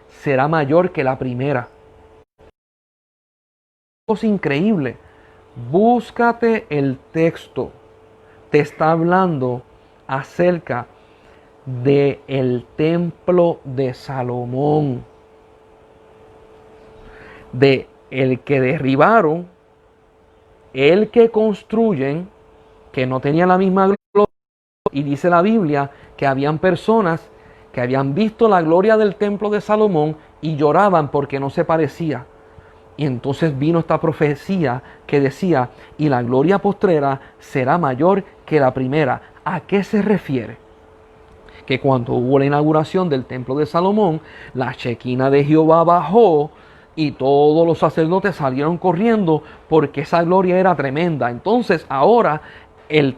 Speaker 1: será mayor que la primera. Es increíble. Búscate el texto. Te está hablando acerca del templo de Salomón, de el que derribaron, el que construyen, que no tenía la misma gloria. Y dice la Biblia que habían personas que habían visto la gloria del templo de Salomón y lloraban porque no se parecía. Y entonces vino esta profecía que decía, y la gloria postrera será mayor que la primera. ¿A qué se refiere? Que cuando hubo la inauguración del templo de Salomón, la Shequina de Jehová bajó y todos los sacerdotes salieron corriendo porque esa gloria era tremenda. Entonces ahora el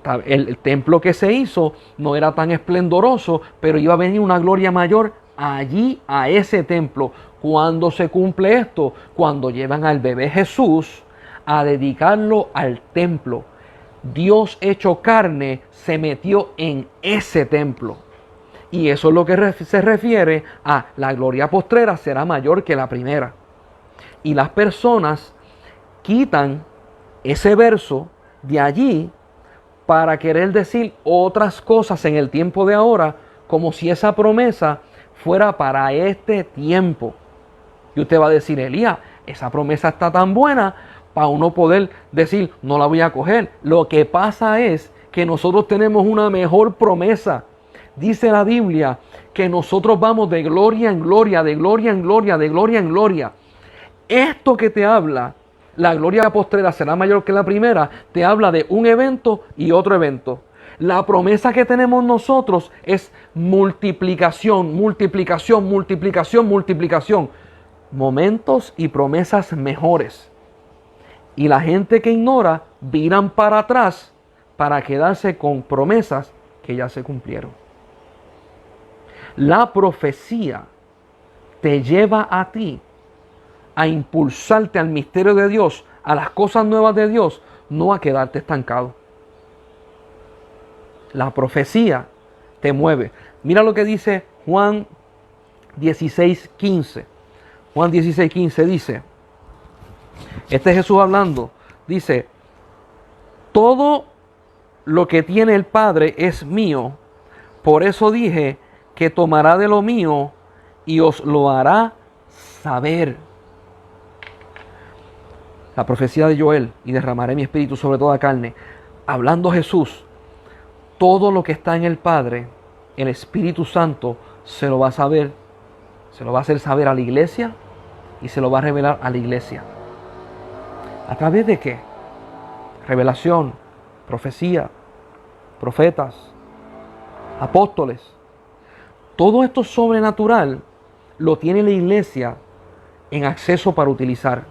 Speaker 1: templo que se hizo no era tan esplendoroso, pero iba a venir una gloria mayor allí a ese templo. Cuando se cumple esto, cuando llevan al bebé Jesús a dedicarlo al templo, Dios hecho carne se metió en ese templo. Y eso es lo que se refiere a la gloria postrera será mayor que la primera. Y las personas quitan ese verso de allí para querer decir otras cosas en el tiempo de ahora, como si esa promesa fuera para este tiempo. Y usted va a decir, Elías, esa promesa está tan buena para uno poder decir, no la voy a coger. Lo que pasa es que nosotros tenemos una mejor promesa. Dice la Biblia que nosotros vamos de gloria en gloria, de gloria en gloria, de gloria en gloria. Esto que te habla, la gloria postrera será mayor que la primera, te habla de un evento y otro evento. La promesa que tenemos nosotros es multiplicación, multiplicación, multiplicación, multiplicación. Momentos y promesas mejores. Y la gente que ignora viran para atrás para quedarse con promesas que ya se cumplieron. La profecía te lleva a ti a impulsarte al misterio de Dios, a las cosas nuevas de Dios, no a quedarte estancado. La profecía te mueve. Mira lo que dice Juan 16:15. Juan 16:15 dice, este es Jesús hablando, dice, todo lo que tiene el Padre es mío, por eso dije que tomará de lo mío y os lo hará saber. La profecía de Joel, y derramaré mi espíritu sobre toda carne. Hablando Jesús, todo lo que está en el Padre, el Espíritu Santo se lo va a saber, se lo va a hacer saber a la iglesia y se lo va a revelar a la iglesia. ¿A través de qué? Revelación, profecía, profetas, apóstoles. Todo esto sobrenatural lo tiene la iglesia en acceso para utilizar.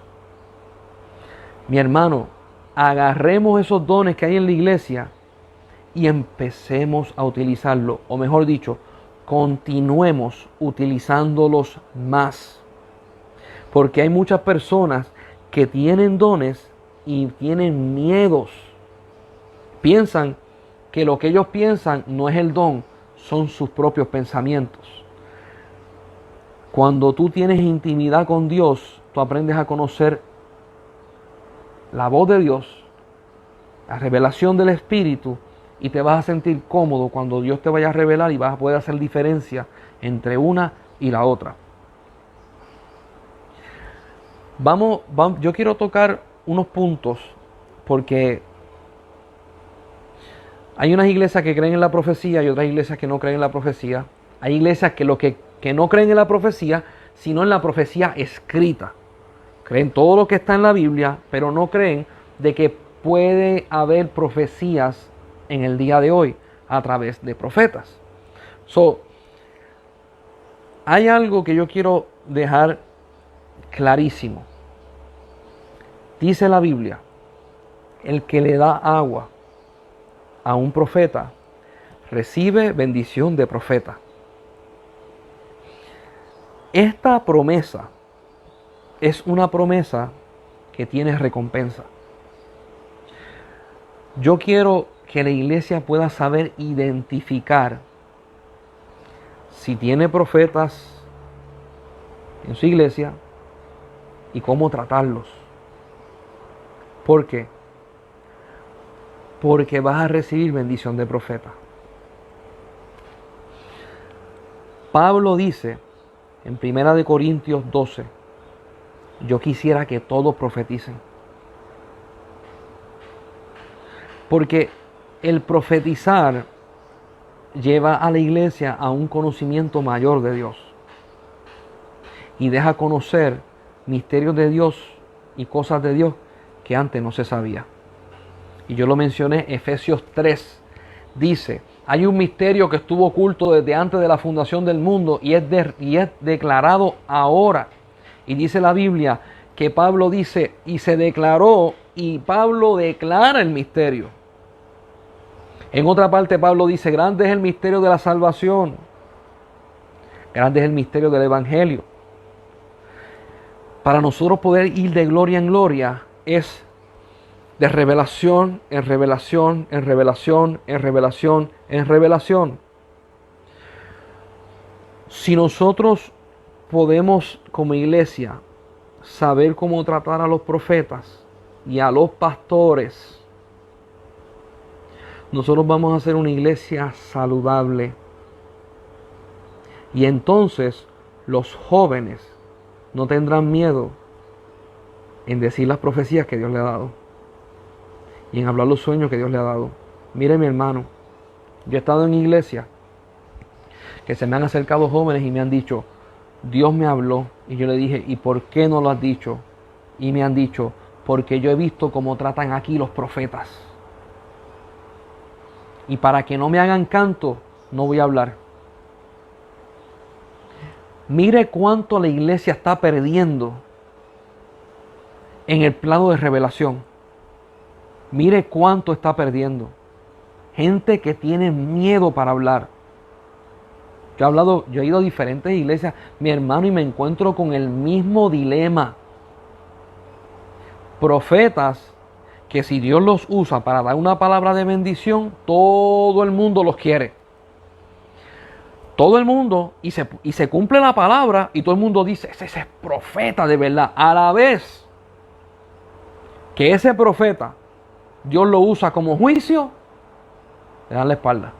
Speaker 1: Mi hermano, agarremos esos dones que hay en la iglesia y empecemos a utilizarlo. O mejor dicho, continuemos utilizándolos más. Porque hay muchas personas que tienen dones y tienen miedos. Piensan que lo que ellos piensan no es el don, son sus propios pensamientos. Cuando tú tienes intimidad con Dios, tú aprendes a conocer la voz de Dios, la revelación del Espíritu, y te vas a sentir cómodo cuando Dios te vaya a revelar y vas a poder hacer diferencia entre una y la otra. Vamos, yo quiero tocar unos puntos porque hay unas iglesias que creen en la profecía y otras iglesias que no creen en la profecía. Hay iglesias que no creen en la profecía, sino en la profecía escrita. Creen todo lo que está en la Biblia, pero no creen de que puede haber profecías en el día de hoy a través de profetas. Hay algo que yo quiero dejar clarísimo. Dice la Biblia, el que le da agua a un profeta recibe bendición de profeta. Esta promesa es una promesa que tiene recompensa. Yo quiero que la iglesia pueda saber identificar si tiene profetas en su iglesia y cómo tratarlos. ¿Por qué? Porque vas a recibir bendición de profeta. Pablo dice en 1 Corintios 12, yo quisiera que todos profeticen. Porque el profetizar lleva a la iglesia a un conocimiento mayor de Dios. Y deja conocer misterios de Dios y cosas de Dios que antes no se sabía. Y yo lo mencioné, Efesios 3 dice, hay un misterio que estuvo oculto desde antes de la fundación del mundo y es declarado ahora. Y dice la Biblia que Pablo dice, y se declaró, y Pablo declara el misterio. En otra parte Pablo dice, grande es el misterio de la salvación, grande es el misterio del evangelio. Para nosotros poder ir de gloria en gloria es de revelación en revelación, en revelación, en revelación, en revelación. Si nosotros podemos como iglesia saber cómo tratar a los profetas y a los pastores, nosotros vamos a ser una iglesia saludable. Y entonces los jóvenes no tendrán miedo en decir las profecías que Dios le ha dado y en hablar los sueños que Dios le ha dado. Mire, mi hermano, yo he estado en iglesia que se me han acercado jóvenes y me han dicho, Dios me habló, y yo le dije, ¿y por qué no lo has dicho? Y me han dicho, porque yo he visto cómo tratan aquí los profetas. Y para que no me hagan canto, no voy a hablar. Mire cuánto la iglesia está perdiendo en el plano de revelación. Mire cuánto está perdiendo. Gente que tiene miedo para hablar. Yo he ido a diferentes iglesias, mi hermano, y me encuentro con el mismo dilema. Profetas que si Dios los usa para dar una palabra de bendición, todo el mundo los quiere. Todo el mundo, y se cumple la palabra, y todo el mundo dice, ese es profeta de verdad. A la vez que ese profeta, Dios lo usa como juicio, le dan la espalda.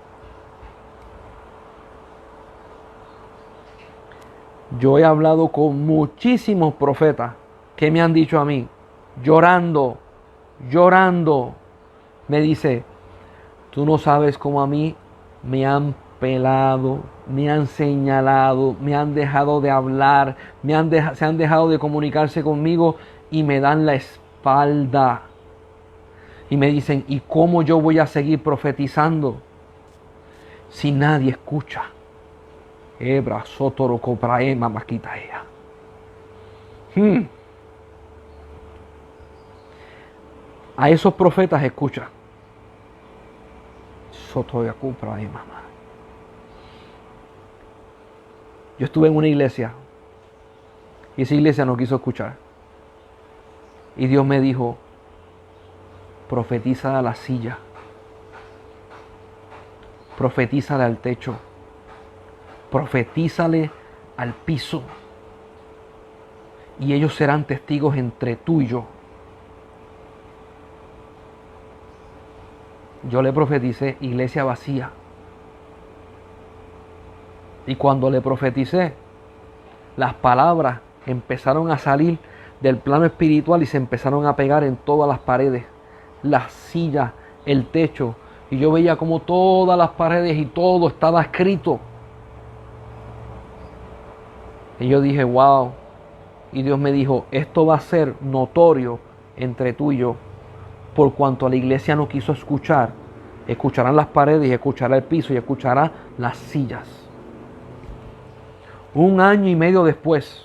Speaker 1: Yo he hablado con muchísimos profetas que me han dicho a mí, llorando, me dice, tú no sabes cómo a mí me han pelado, me han señalado, me han dejado de hablar, se han dejado de comunicarse conmigo y me dan la espalda. Y me dicen, ¿y cómo yo voy a seguir profetizando si nadie escucha? A esos profetas escucha. Yo estuve en una iglesia y esa iglesia no quiso escuchar. Y Dios me dijo, profetiza a la silla, profetízale al techo, profetízale al piso, y ellos serán testigos entre tú y yo. Yo le profeticé iglesia vacía. Y cuando le profeticé, las palabras empezaron a salir del plano espiritual y se empezaron a pegar en todas las paredes, las sillas, el techo. Y yo veía como todas las paredes y todo estaba escrito. Y yo dije, wow. Y Dios me dijo, esto va a ser notorio entre tú y yo. Por cuanto la iglesia no quiso escuchar, escucharán las paredes y escuchará el piso y escuchará las sillas. 1 año y medio después,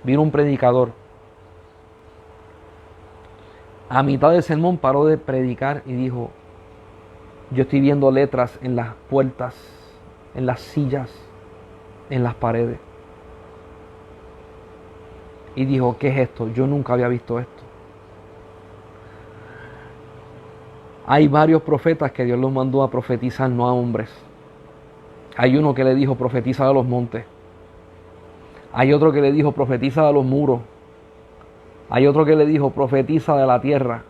Speaker 1: vino un predicador. A mitad del sermón paró de predicar y dijo, yo estoy viendo letras en las puertas, en las sillas, en las paredes. Y dijo, ¿qué es esto? Yo nunca había visto esto. Hay varios profetas que Dios los mandó a profetizar, no a hombres. Hay uno que le dijo, profetiza a los montes. Hay otro que le dijo, profetiza a los muros. Hay otro que le dijo, profetiza de la tierra.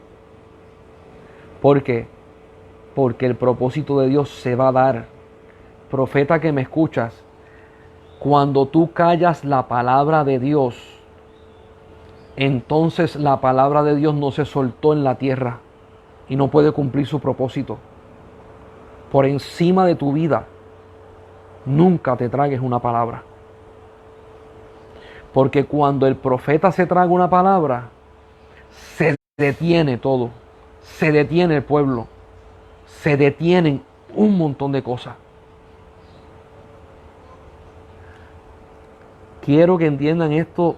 Speaker 1: ¿Por qué? Porque el propósito de Dios se va a dar. Profeta que me escuchas, cuando tú callas la palabra de Dios, entonces la palabra de Dios no se soltó en la tierra y no puede cumplir su propósito. Por encima de tu vida, nunca te tragues una palabra. Porque cuando el profeta se traga una palabra, se detiene todo. Se detiene el pueblo. Se detienen un montón de cosas. Quiero que entiendan esto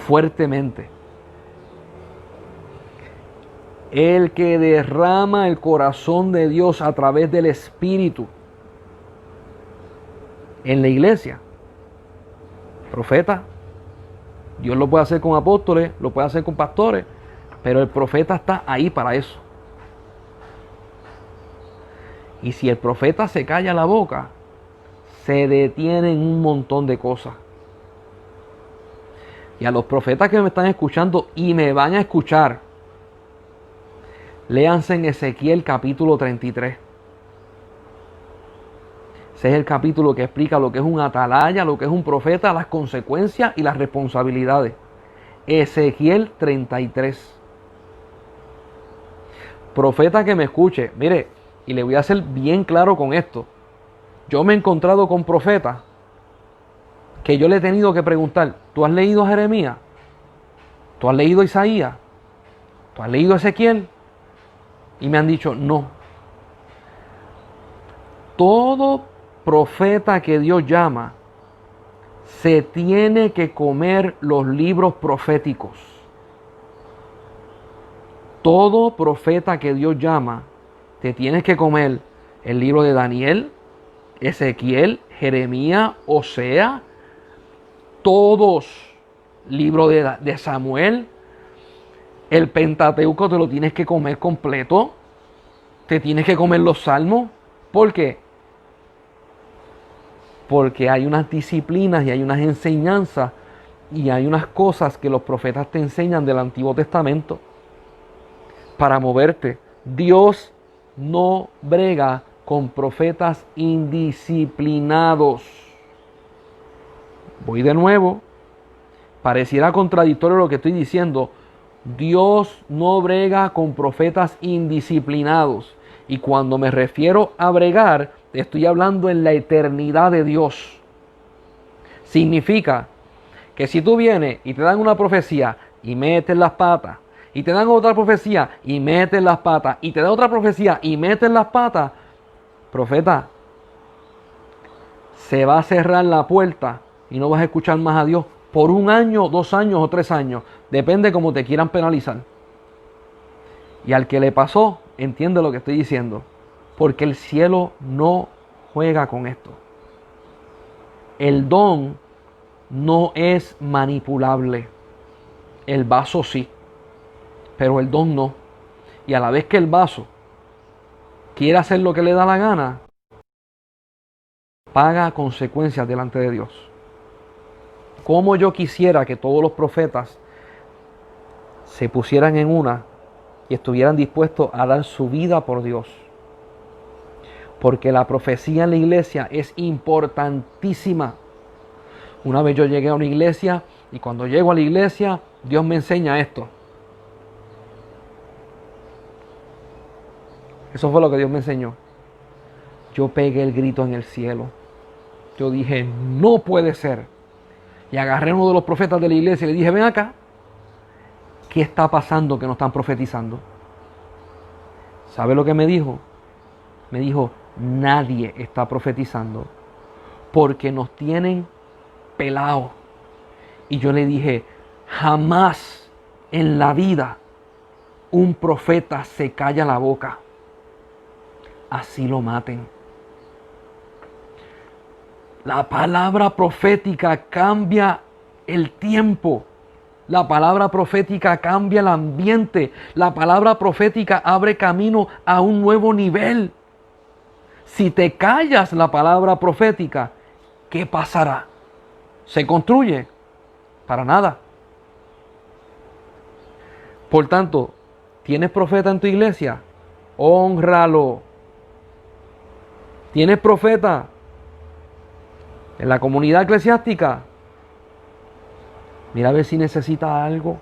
Speaker 1: fuertemente. El que derrama el corazón de Dios a través del Espíritu en la iglesia, profeta, Dios lo puede hacer con apóstoles, lo puede hacer con pastores, pero el profeta está ahí para eso. Y si el profeta se calla la boca, se detienen un montón de cosas. Y a los profetas que me están escuchando y me van a escuchar, léanse en Ezequiel capítulo 33. Ese es el capítulo que explica lo que es un atalaya, lo que es un profeta, las consecuencias y las responsabilidades. Ezequiel 33. Profeta que me escuche, mire, y le voy a ser bien claro con esto. Yo me he encontrado con profetas que yo le he tenido que preguntar, ¿tú has leído a Jeremías? ¿Tú has leído a Isaías? ¿Tú has leído a Ezequiel? Y me han dicho, no. Todo profeta que Dios llama se tiene que comer los libros proféticos. Todo profeta que Dios llama, te tienes que comer el libro de Daniel, Ezequiel, Jeremías, Osea, todos, libro de Samuel, el Pentateuco te lo tienes que comer completo, te tienes que comer los salmos. ¿Por qué? Porque hay unas disciplinas y hay unas enseñanzas y hay unas cosas que los profetas te enseñan del Antiguo Testamento para moverte. Dios no brega con profetas indisciplinados. Voy de nuevo. Pareciera contradictorio lo que estoy diciendo. Dios no brega con profetas indisciplinados. Y cuando me refiero a bregar, estoy hablando en la eternidad de Dios. Significa que si tú vienes y te dan una profecía y metes las patas, y te dan otra profecía y metes las patas, y te dan otra profecía y metes las patas, profeta, se va a cerrar la puerta y no vas a escuchar más a Dios por 1 año, 2 años o 3 años. Depende cómo te quieran penalizar. Y al que le pasó, entiende lo que estoy diciendo. Porque el cielo no juega con esto. El don no es manipulable. El vaso sí, pero el don no. Y a la vez que el vaso quiere hacer lo que le da la gana, paga consecuencias delante de Dios. Como yo quisiera que todos los profetas se pusieran en una y estuvieran dispuestos a dar su vida por Dios. Porque la profecía en la iglesia es importantísima. Una vez yo llegué a una iglesia y cuando llego a la iglesia, Dios me enseña esto. Eso fue lo que Dios me enseñó. Yo pegué el grito en el cielo. Yo dije, no puede ser. Y agarré a uno de los profetas de la iglesia y le dije, ven acá. ¿Qué está pasando que no están profetizando? ¿Sabe lo que me dijo? Me dijo, nadie está profetizando porque nos tienen pelados. Y yo le dije, jamás en la vida un profeta se calla la boca. Así lo maten. La palabra profética cambia el tiempo. La palabra profética cambia el ambiente. La palabra profética abre camino a un nuevo nivel. Si te callas la palabra profética, ¿qué pasará? ¿Se construye? Para nada. Por tanto, ¿tienes profeta en tu iglesia? Hónralo. ¿Tienes profeta en la comunidad eclesiástica? Mira a ver si necesita algo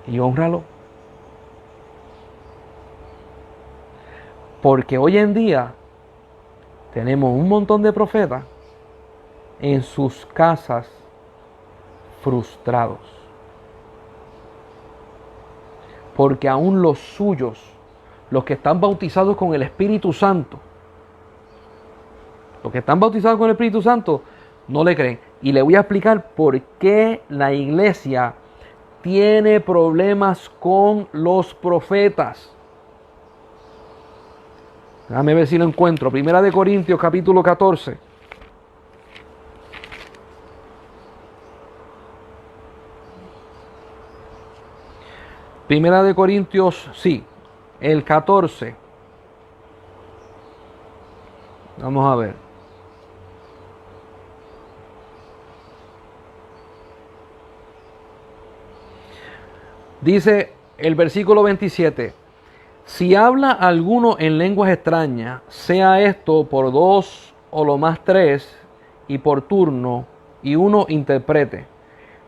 Speaker 1: y hónralo. Porque hoy en día tenemos un montón de profetas en sus casas frustrados. Porque aún los suyos, los que están bautizados con el Espíritu Santo, no le creen. Y le voy a explicar por qué la iglesia tiene problemas con los profetas. Déjame ver si lo encuentro. Primera de Corintios, capítulo 14. Primera de Corintios, sí, el 14. Vamos a ver. Dice el versículo 27. Si habla alguno en lenguas extrañas, sea esto por dos o lo más tres, y por turno, y uno interprete.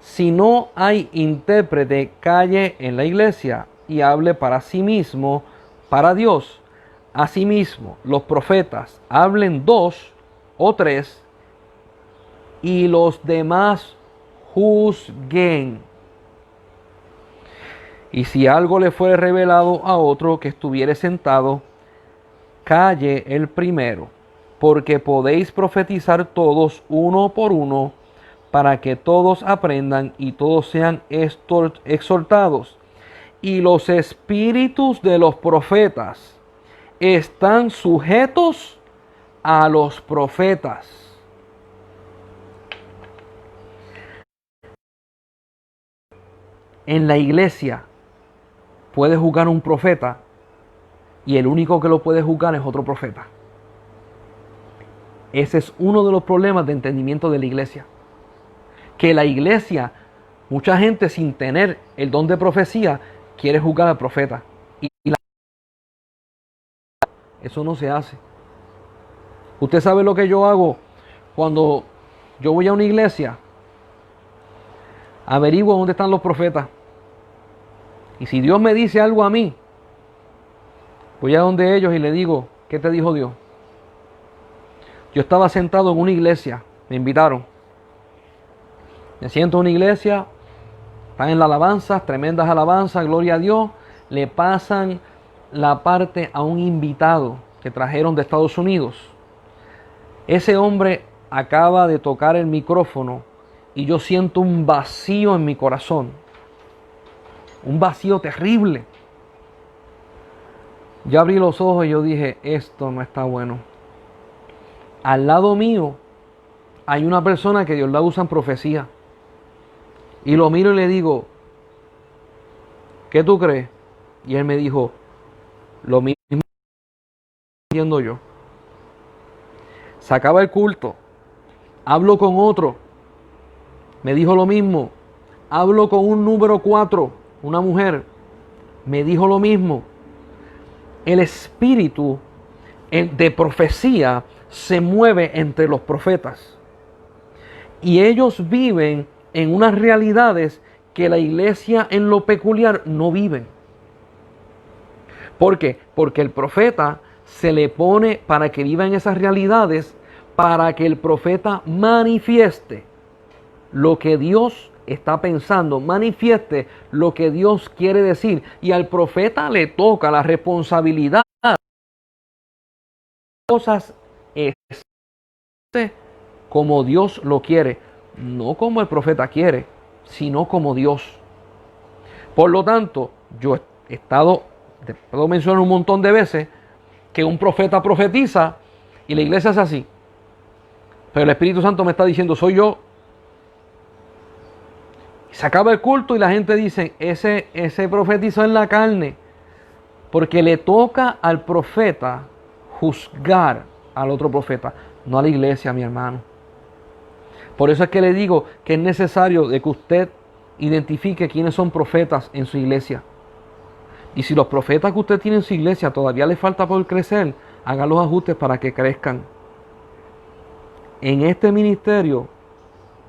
Speaker 1: Si no hay intérprete, calle en la iglesia y hable para sí mismo, para Dios. Asimismo, los profetas hablen dos o tres, y los demás juzguen. Y si algo le fuere revelado a otro que estuviere sentado, calle el primero, porque podéis profetizar todos uno por uno, para que todos aprendan y todos sean exhortados. Y los espíritus de los profetas están sujetos a los profetas. En la iglesia puede juzgar un profeta y el único que lo puede juzgar es otro profeta. Ese es uno de los problemas de entendimiento de la iglesia. Que la iglesia, mucha gente sin tener el don de profecía, quiere juzgar al profeta. Eso no se hace. Usted sabe lo que yo hago cuando yo voy a una iglesia. Averiguo dónde están los profetas. Y si Dios me dice algo a mí, voy a donde ellos y le digo, ¿qué te dijo Dios? Yo estaba sentado en una iglesia, me invitaron. Me siento en una iglesia, están en la alabanza, tremendas alabanzas, gloria a Dios. Le pasan la parte a un invitado que trajeron de Estados Unidos. Ese hombre acaba de tocar el micrófono y yo siento un vacío en mi corazón. Un vacío terrible. Yo abrí los ojos y yo dije, esto no está bueno. Al lado mío hay una persona que Dios la usa en profecía. Y lo miro y le digo, ¿qué tú crees? Y él me dijo, lo mismo que estoy diciendo yo. Se acaba el culto. Hablo con otro. Me dijo lo mismo. Hablo con un número 4, una mujer. Me dijo lo mismo. El espíritu de profecía se mueve entre los profetas. Y ellos viven en unas realidades que la iglesia en lo peculiar no vive. ¿Por qué? Porque el profeta se le pone para que viva en esas realidades, para que el profeta manifieste lo que Dios está pensando, manifieste lo que Dios quiere decir. Y al profeta le toca la responsabilidad de cosas como Dios lo quiere, no como el profeta quiere, sino como Dios. Por lo tanto, yo he estado, te puedo mencionar un montón de veces, que un profeta profetiza y la iglesia es así. Pero el Espíritu Santo me está diciendo, soy yo. Se acaba el culto y la gente dice, ese profetizó en la carne. Porque le toca al profeta juzgar al otro profeta, no a la iglesia, mi hermano. Por eso es que le digo que es necesario de que usted identifique quiénes son profetas en su iglesia. Y si los profetas que usted tiene en su iglesia todavía le falta por crecer, haga los ajustes para que crezcan. En este ministerio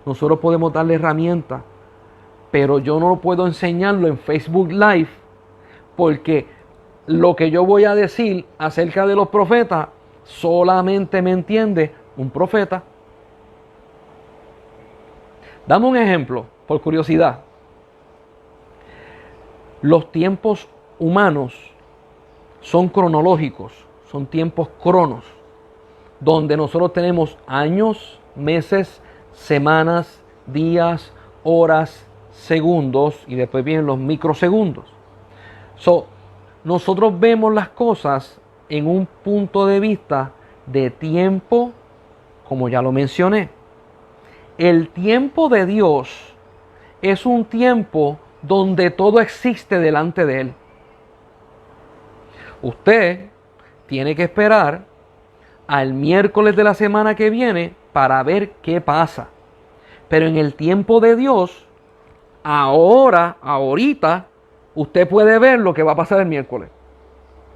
Speaker 1: nosotros podemos darle herramientas, pero yo no puedo enseñarlo en Facebook Live, porque lo que yo voy a decir acerca de los profetas solamente me entiende un profeta. Dame un ejemplo, por curiosidad. Los tiempos humanos son cronológicos, son tiempos cronos, donde nosotros tenemos años, meses, semanas, días, horas, segundos y después vienen los microsegundos. Nosotros vemos las cosas en un punto de vista de tiempo, como ya lo mencioné. El tiempo de Dios es un tiempo donde todo existe delante de Él. Usted tiene que esperar al miércoles de la semana que viene para ver qué pasa. Pero en el tiempo de Dios, ahorita, usted puede ver lo que va a pasar el miércoles,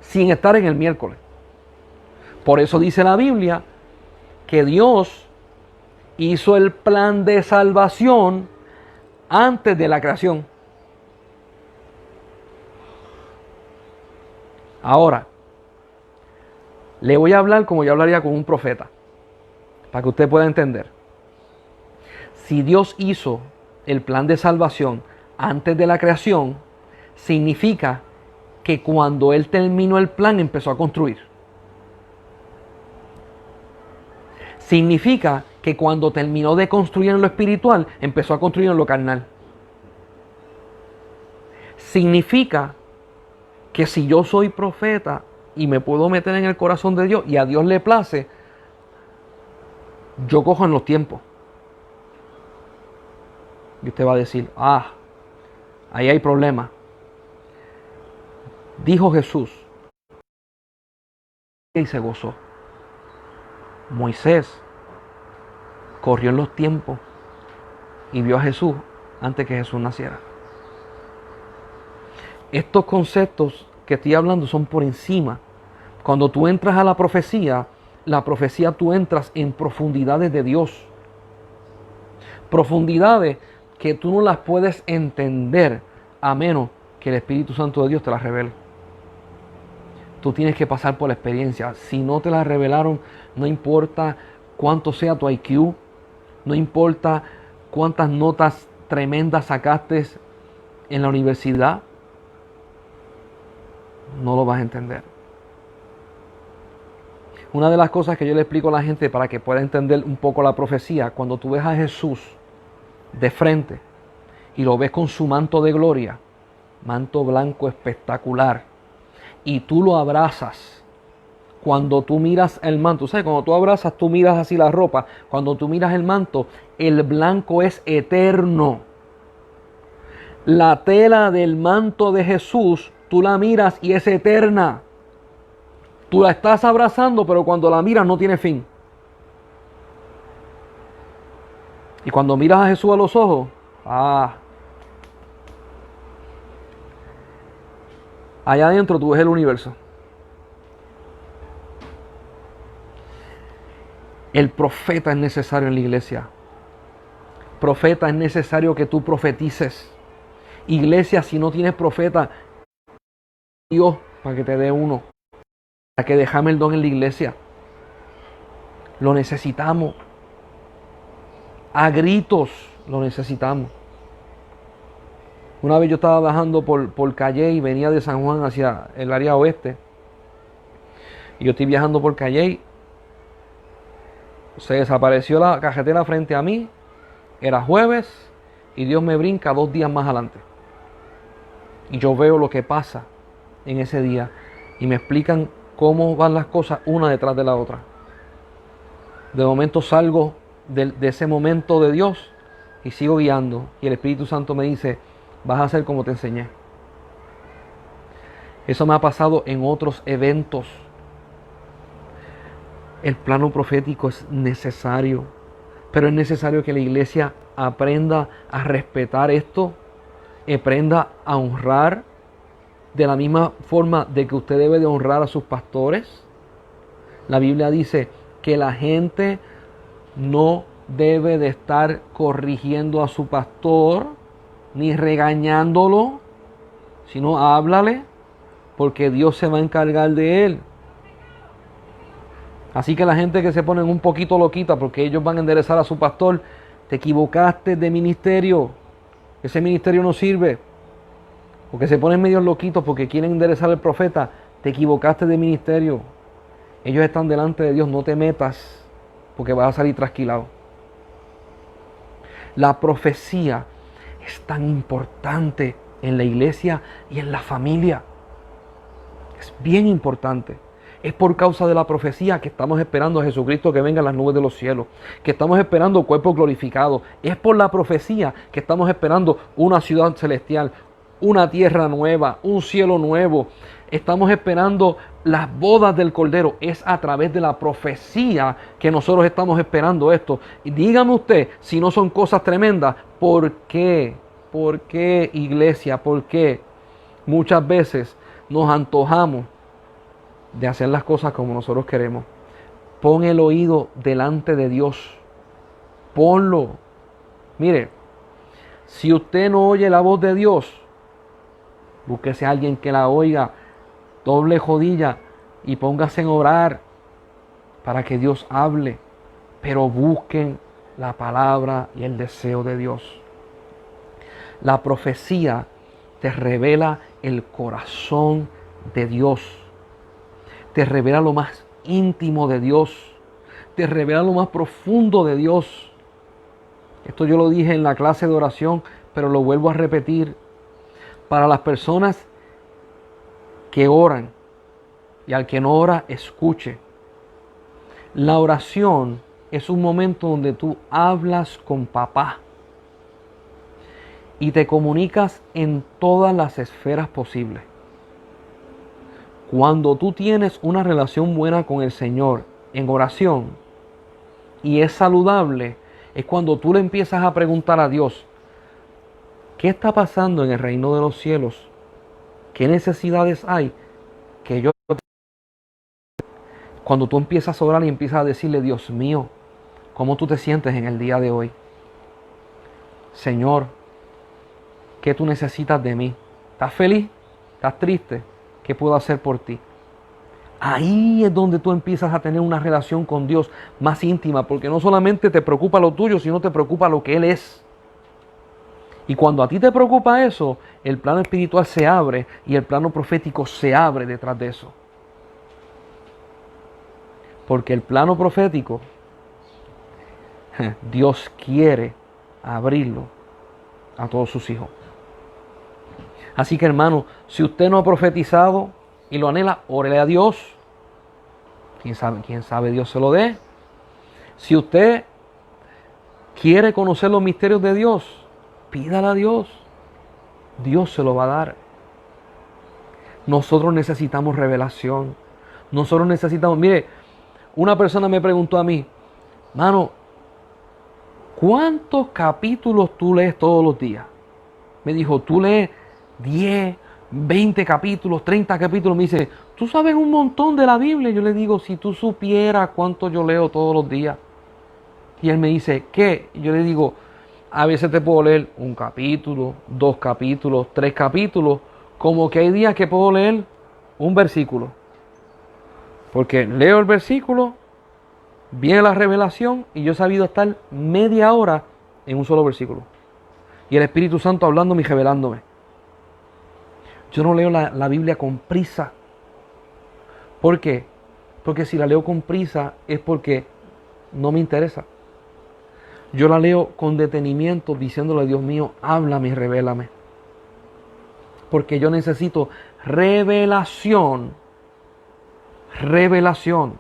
Speaker 1: sin estar en el miércoles. Por eso dice la Biblia que Dios hizo el plan de salvación antes de la creación. Ahora, le voy a hablar como yo hablaría con un profeta, para que usted pueda entender. Si Dios hizo el plan de salvación antes de la creación, significa que cuando Él terminó el plan empezó a construir. Significa que cuando terminó de construir en lo espiritual, empezó a construir en lo carnal. Significa que si yo soy profeta y me puedo meter en el corazón de Dios y a Dios le place, yo cojo en los tiempos. Y usted va a decir, ahí hay problema. Dijo Jesús y se gozó. Moisés corrió en los tiempos y vio a Jesús antes que Jesús naciera. Estos conceptos que estoy hablando son por encima. Cuando tú entras a la profecía tú entras en profundidades de Dios. Profundidades que tú no las puedes entender a menos que el Espíritu Santo de Dios te las revele. Tú tienes que pasar por la experiencia. Si no te las revelaron, no importa cuánto sea tu IQ, no importa cuántas notas tremendas sacaste en la universidad, no lo vas a entender. Una de las cosas que yo le explico a la gente para que pueda entender un poco la profecía, cuando tú ves a Jesús de frente y lo ves con su manto de gloria, manto blanco espectacular, y tú lo abrazas, cuando tú miras el manto, ¿sabes? Cuando tú abrazas, tú miras así la ropa, cuando tú miras el manto, el blanco es eterno. La tela del manto de Jesús, tú la miras y es eterna. Tú la estás abrazando, pero cuando la miras no tiene fin. Y cuando miras a Jesús a los ojos, allá adentro tú ves el universo. El profeta es necesario en la iglesia. Profeta, es necesario que tú profetices. Iglesia, si no tienes profeta, Dios para que te dé uno. Para que dejame el don en la iglesia. Lo necesitamos. A gritos lo necesitamos. Una vez yo estaba bajando por Calle y venía de San Juan hacia el área oeste. Y yo estoy viajando por Calle. Se desapareció la carretera frente a mí. Era jueves y Dios me brinca 2 días más adelante. Y yo veo lo que pasa en ese día. Y me explican cómo van las cosas una detrás de la otra. De momento salgo de ese momento de Dios y sigo guiando. Y el Espíritu Santo me dice, vas a hacer como te enseñé. Eso me ha pasado en otros eventos. El plano profético es necesario. Pero es necesario que la iglesia aprenda a respetar esto. Aprenda a honrar de la misma forma de que usted debe de honrar a sus pastores. La Biblia dice que la gente no debe de estar corrigiendo a su pastor ni regañándolo, sino háblale, porque Dios se va a encargar de él. Así que la gente que se ponen un poquito loquita porque ellos van a enderezar a su pastor, Te equivocaste de ministerio. Ese ministerio no sirve. Porque se ponen medio loquitos porque quieren enderezar al profeta. Te equivocaste de ministerio. Ellos están delante de Dios. No te metas porque vas a salir trasquilado. La profecía es tan importante en la iglesia y en la familia. Es bien importante. Es por causa de la profecía que estamos esperando a Jesucristo que venga en las nubes de los cielos, que estamos esperando cuerpos glorificados. Es por la profecía que estamos esperando una ciudad celestial, una tierra nueva, un cielo nuevo. Estamos esperando las bodas del Cordero. Es a través de la profecía que nosotros estamos esperando esto. Y dígame usted, si no son cosas tremendas, ¿por qué? ¿Por qué, iglesia? ¿Por qué muchas veces nos antojamos de hacer las cosas como nosotros queremos? Pon el oído delante de Dios. Ponlo. Mire, si usted no oye la voz de Dios, búsquese a alguien que la oiga, doble rodilla y póngase en orar para que Dios hable. Pero busquen la palabra y el deseo de Dios. La profecía te revela el corazón de Dios. Te revela lo más íntimo de Dios. Te revela lo más profundo de Dios. Esto yo lo dije en la clase de oración, pero lo vuelvo a repetir. Para las personas que oran y al que no ora, escuche. La oración es un momento donde tú hablas con papá y te comunicas en todas las esferas posibles. Cuando tú tienes una relación buena con el Señor en oración y es saludable, es cuando tú le empiezas a preguntar a Dios, ¿qué está pasando en el reino de los cielos? ¿Qué necesidades hay que yo? Cuando tú empiezas a orar y empiezas a decirle, Dios mío, ¿cómo tú te sientes en el día de hoy? Señor, ¿qué tú necesitas de mí? ¿Estás feliz? ¿Estás triste? ¿Qué puedo hacer por ti? Ahí es donde tú empiezas a tener una relación con Dios más íntima, porque no solamente te preocupa lo tuyo, sino te preocupa lo que Él es. Y cuando a ti te preocupa eso, el plano espiritual se abre y el plano profético se abre detrás de eso. Porque el plano profético, Dios quiere abrirlo a todos sus hijos. Así que, hermano, si usted no ha profetizado y lo anhela, órele a Dios. Quién sabe Dios se lo dé. Si usted quiere conocer los misterios de Dios, pídale a Dios. Dios se lo va a dar. Nosotros necesitamos revelación. Nosotros necesitamos... Mire, una persona me preguntó a mí, mano, ¿cuántos capítulos tú lees todos los días? Me dijo, tú lees 10, 20 capítulos, 30 capítulos. Me dice, tú sabes un montón de la Biblia. Yo le digo, si tú supieras cuánto yo leo todos los días. Y él me dice, ¿qué? Y yo le digo, a veces te puedo leer un capítulo, 2 capítulos, 3 capítulos. Como que hay días que puedo leer un versículo. Porque leo el versículo, viene la revelación y yo he sabido estar media hora en un solo versículo. Y el Espíritu Santo hablándome y revelándome. Yo no leo la Biblia con prisa. ¿Por qué? Porque si la leo con prisa es porque no me interesa. Yo la leo con detenimiento diciéndole a Dios mío, háblame y revélame. Porque yo necesito revelación. Revelación.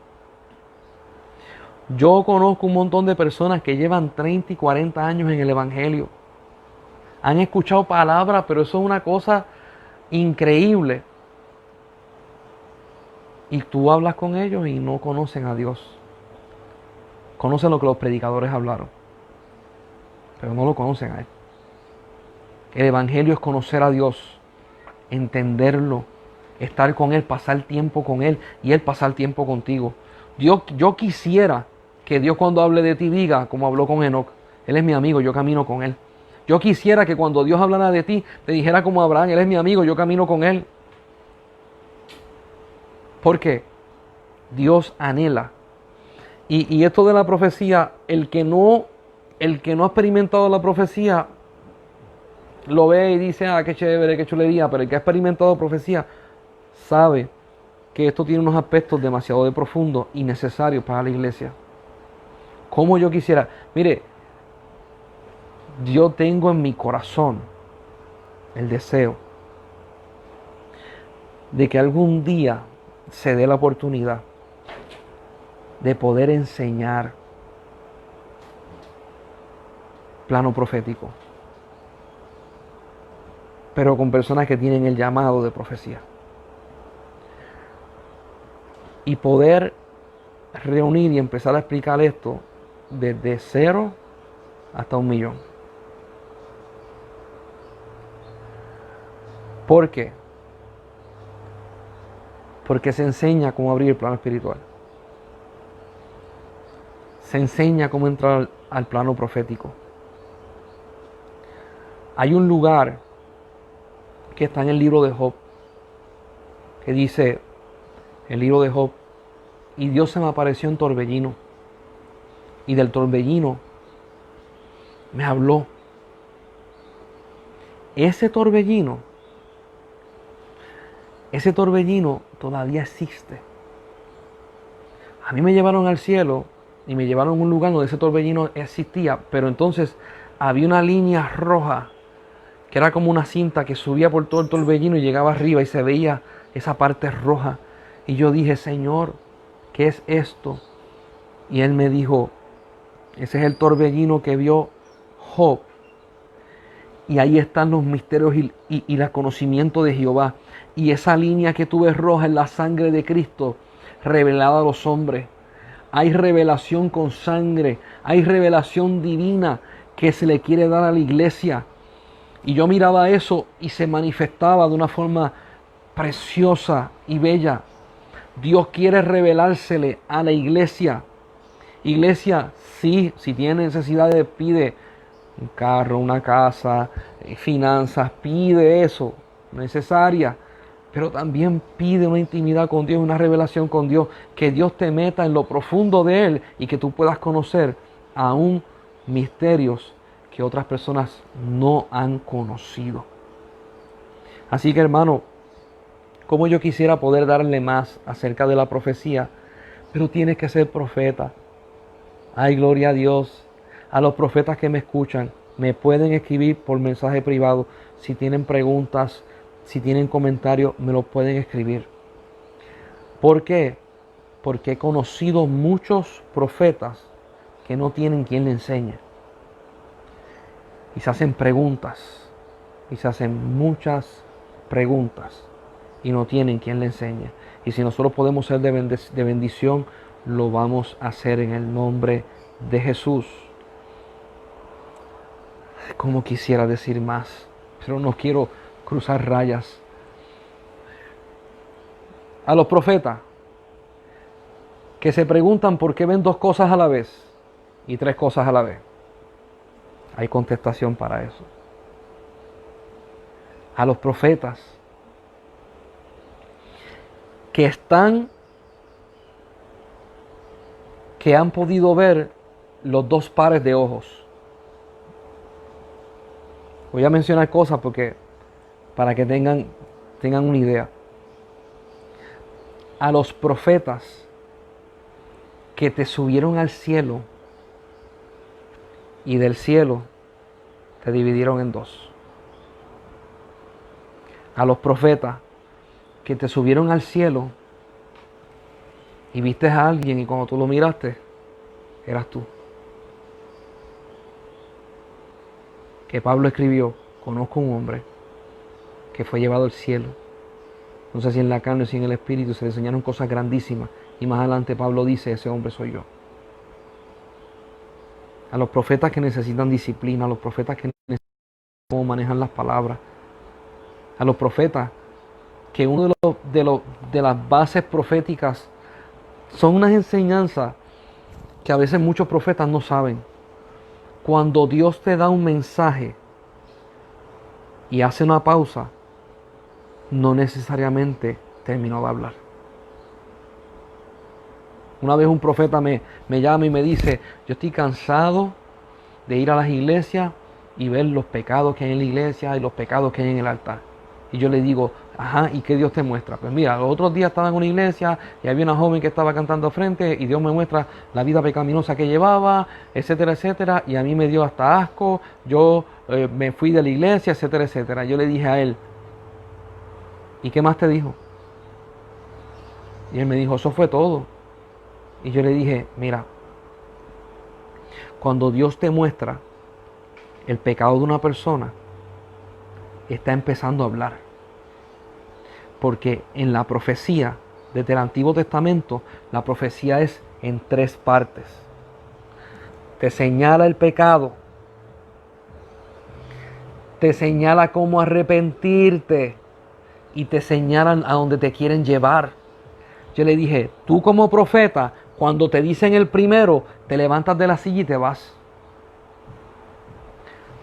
Speaker 1: Yo conozco un montón de personas que llevan 30 y 40 años en el Evangelio. Han escuchado palabras, pero eso es una cosa increíble. Y tú hablas con ellos y no conocen a Dios. Conocen lo que los predicadores hablaron, pero no lo conocen a Él. El Evangelio es conocer a Dios, entenderlo, estar con Él, pasar tiempo con Él y Él pasar tiempo contigo. Yo quisiera que Dios cuando hable de ti diga, como habló con Enoc, Él es mi amigo, yo camino con Él. Yo quisiera que cuando Dios hablara de ti, te dijera como Abraham, Él es mi amigo, yo camino con Él. Porque Dios anhela. Y esto de la profecía, el que no el que no ha experimentado la profecía lo ve y dice, qué chévere, qué chulería, pero el que ha experimentado profecía sabe que esto tiene unos aspectos demasiado de profundos y necesarios para la iglesia. Como yo quisiera, mire, yo tengo en mi corazón el deseo de que algún día se dé la oportunidad de poder enseñar plano profético, pero con personas que tienen el llamado de profecía. Y poder reunir y empezar a explicar esto desde 0 hasta 1,000,000. ¿Por qué? Porque se enseña cómo abrir el plano espiritual. Se enseña cómo entrar al plano profético. Hay un lugar que está en el libro de Job, que dice, el libro de Job, y Dios se me apareció en torbellino, y del torbellino me habló. Ese torbellino todavía existe. A mí me llevaron al cielo y me llevaron a un lugar donde ese torbellino existía, pero entonces había una línea roja que era como una cinta que subía por todo el torbellino y llegaba arriba y se veía esa parte roja. Y yo dije, Señor, ¿qué es esto? Y Él me dijo, ese es el torbellino que vio Job. Y ahí están los misterios y el conocimiento de Jehová. Y esa línea que tú ves roja es la sangre de Cristo revelada a los hombres. Hay revelación con sangre, hay revelación divina que se le quiere dar a la iglesia. Y yo miraba eso y se manifestaba de una forma preciosa y bella. Dios quiere revelársele a la iglesia. Iglesia, sí, si tiene necesidades, pide un carro, una casa, finanzas, pide eso, necesaria. Pero también pide una intimidad con Dios, una revelación con Dios, que Dios te meta en lo profundo de Él y que tú puedas conocer aún misterios que otras personas no han conocido. Así que, hermano, como yo quisiera poder darle más acerca de la profecía, pero tienes que ser profeta. Ay, gloria a Dios. A los profetas que me escuchan, me pueden escribir por mensaje privado. Si tienen preguntas, si tienen comentarios, me lo pueden escribir. ¿Por qué? Porque he conocido muchos profetas que no tienen quien le enseñe. Y se hacen preguntas. Y se hacen muchas preguntas. Y no tienen quien le enseñe. Y si nosotros podemos ser de bendición, lo vamos a hacer en el nombre de Jesús. Como quisiera decir más, pero no quiero cruzar rayas. A los profetas que se preguntan por qué ven 2 cosas a la vez y 3 cosas a la vez. Hay contestación para eso. A los profetas que han podido ver los 2 pares de ojos. Voy a mencionar cosas para que tengan una idea. A los profetas que te subieron al cielo y del cielo te dividieron en 2. A los profetas que te subieron al cielo y viste a alguien y cuando tú lo miraste, eras tú. Que Pablo escribió, conozco un hombre que fue llevado al cielo. No sé si en la carne o si en el espíritu se le enseñaron cosas grandísimas. Y más adelante Pablo dice, ese hombre soy yo. A los profetas que necesitan disciplina, a los profetas que necesitan cómo manejan las palabras. A los profetas que uno de las bases proféticas son unas enseñanzas que a veces muchos profetas no saben. Cuando Dios te da un mensaje y hace una pausa, no necesariamente terminó de hablar. Una vez un profeta me llama y me dice, yo estoy cansado de ir a las iglesias y ver los pecados que hay en la iglesia y los pecados que hay en el altar. Y yo le digo, ajá, ¿y qué Dios te muestra? Pues mira, los otros días estaba en una iglesia y había una joven que estaba cantando frente y Dios me muestra la vida pecaminosa que llevaba, etcétera, etcétera, y a mí me dio hasta asco, yo me fui de la iglesia, etcétera, etcétera. Yo le dije a él, ¿y qué más te dijo? Y él me dijo, eso fue todo. Y yo le dije, mira, cuando Dios te muestra el pecado de una persona, está empezando a hablar. Porque en la profecía, desde el Antiguo Testamento, la profecía es en 3 partes. Te señala el pecado, te señala cómo arrepentirte y te señalan a donde te quieren llevar. Yo le dije, tú como profeta, cuando te dicen el primero, te levantas de la silla y te vas.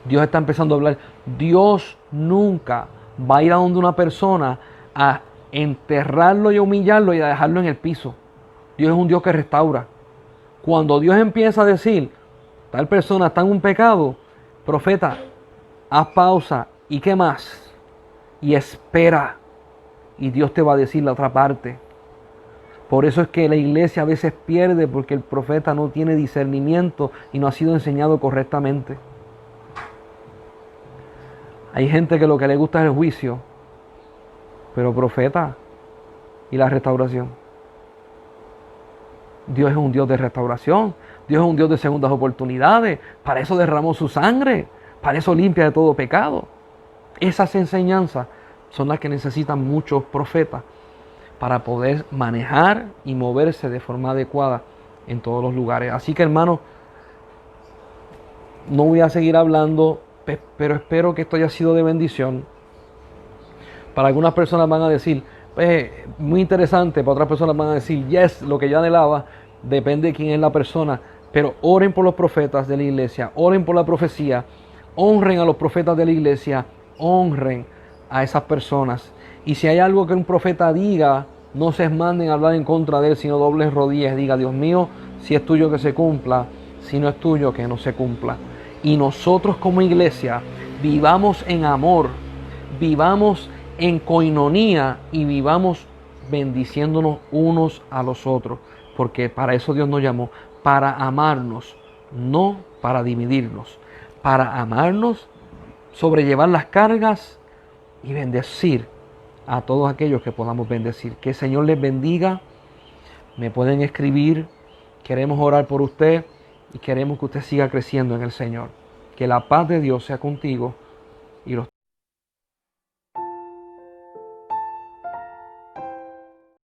Speaker 1: Dios está empezando a hablar. Dios nunca va a ir a donde una persona a enterrarlo y humillarlo y a dejarlo en el piso. Dios es un Dios que restaura. Cuando Dios empieza a decir, tal persona está en un pecado, profeta, haz pausa. ¿Y qué más? Y espera. Y Dios te va a decir la otra parte. Por eso es que la iglesia a veces pierde, porque el profeta no tiene discernimiento y no ha sido enseñado correctamente. Hay gente que lo que le gusta es el juicio, pero profeta, ¿y la restauración? Dios es un Dios de restauración, Dios es un Dios de segundas oportunidades, para eso derramó su sangre, para eso limpia de todo pecado. Esas enseñanzas son las que necesitan muchos profetas para poder manejar y moverse de forma adecuada en todos los lugares. Así que, hermano, no voy a seguir hablando, pero espero que esto haya sido de bendición. Para algunas personas van a decir, muy interesante, para otras personas van a decir, yes, lo que yo anhelaba. Depende de quién es la persona, pero oren por los profetas de la iglesia, oren por la profecía, honren a los profetas de la iglesia, honren a esas personas. Y si hay algo que un profeta diga, no se manden a hablar en contra de él, sino doblen rodillas y diga, Dios mío, si es tuyo que se cumpla, si no es tuyo que no se cumpla. Y nosotros como iglesia vivamos en amor, vivamos en coinonía y vivamos bendiciéndonos unos a los otros, porque para eso Dios nos llamó, para amarnos, no para dividirnos, para amarnos, sobrellevar las cargas y bendecir a todos aquellos que podamos bendecir. Que el Señor les bendiga. Me pueden escribir, queremos orar por usted y queremos que usted siga creciendo en el Señor. Que la paz de Dios sea contigo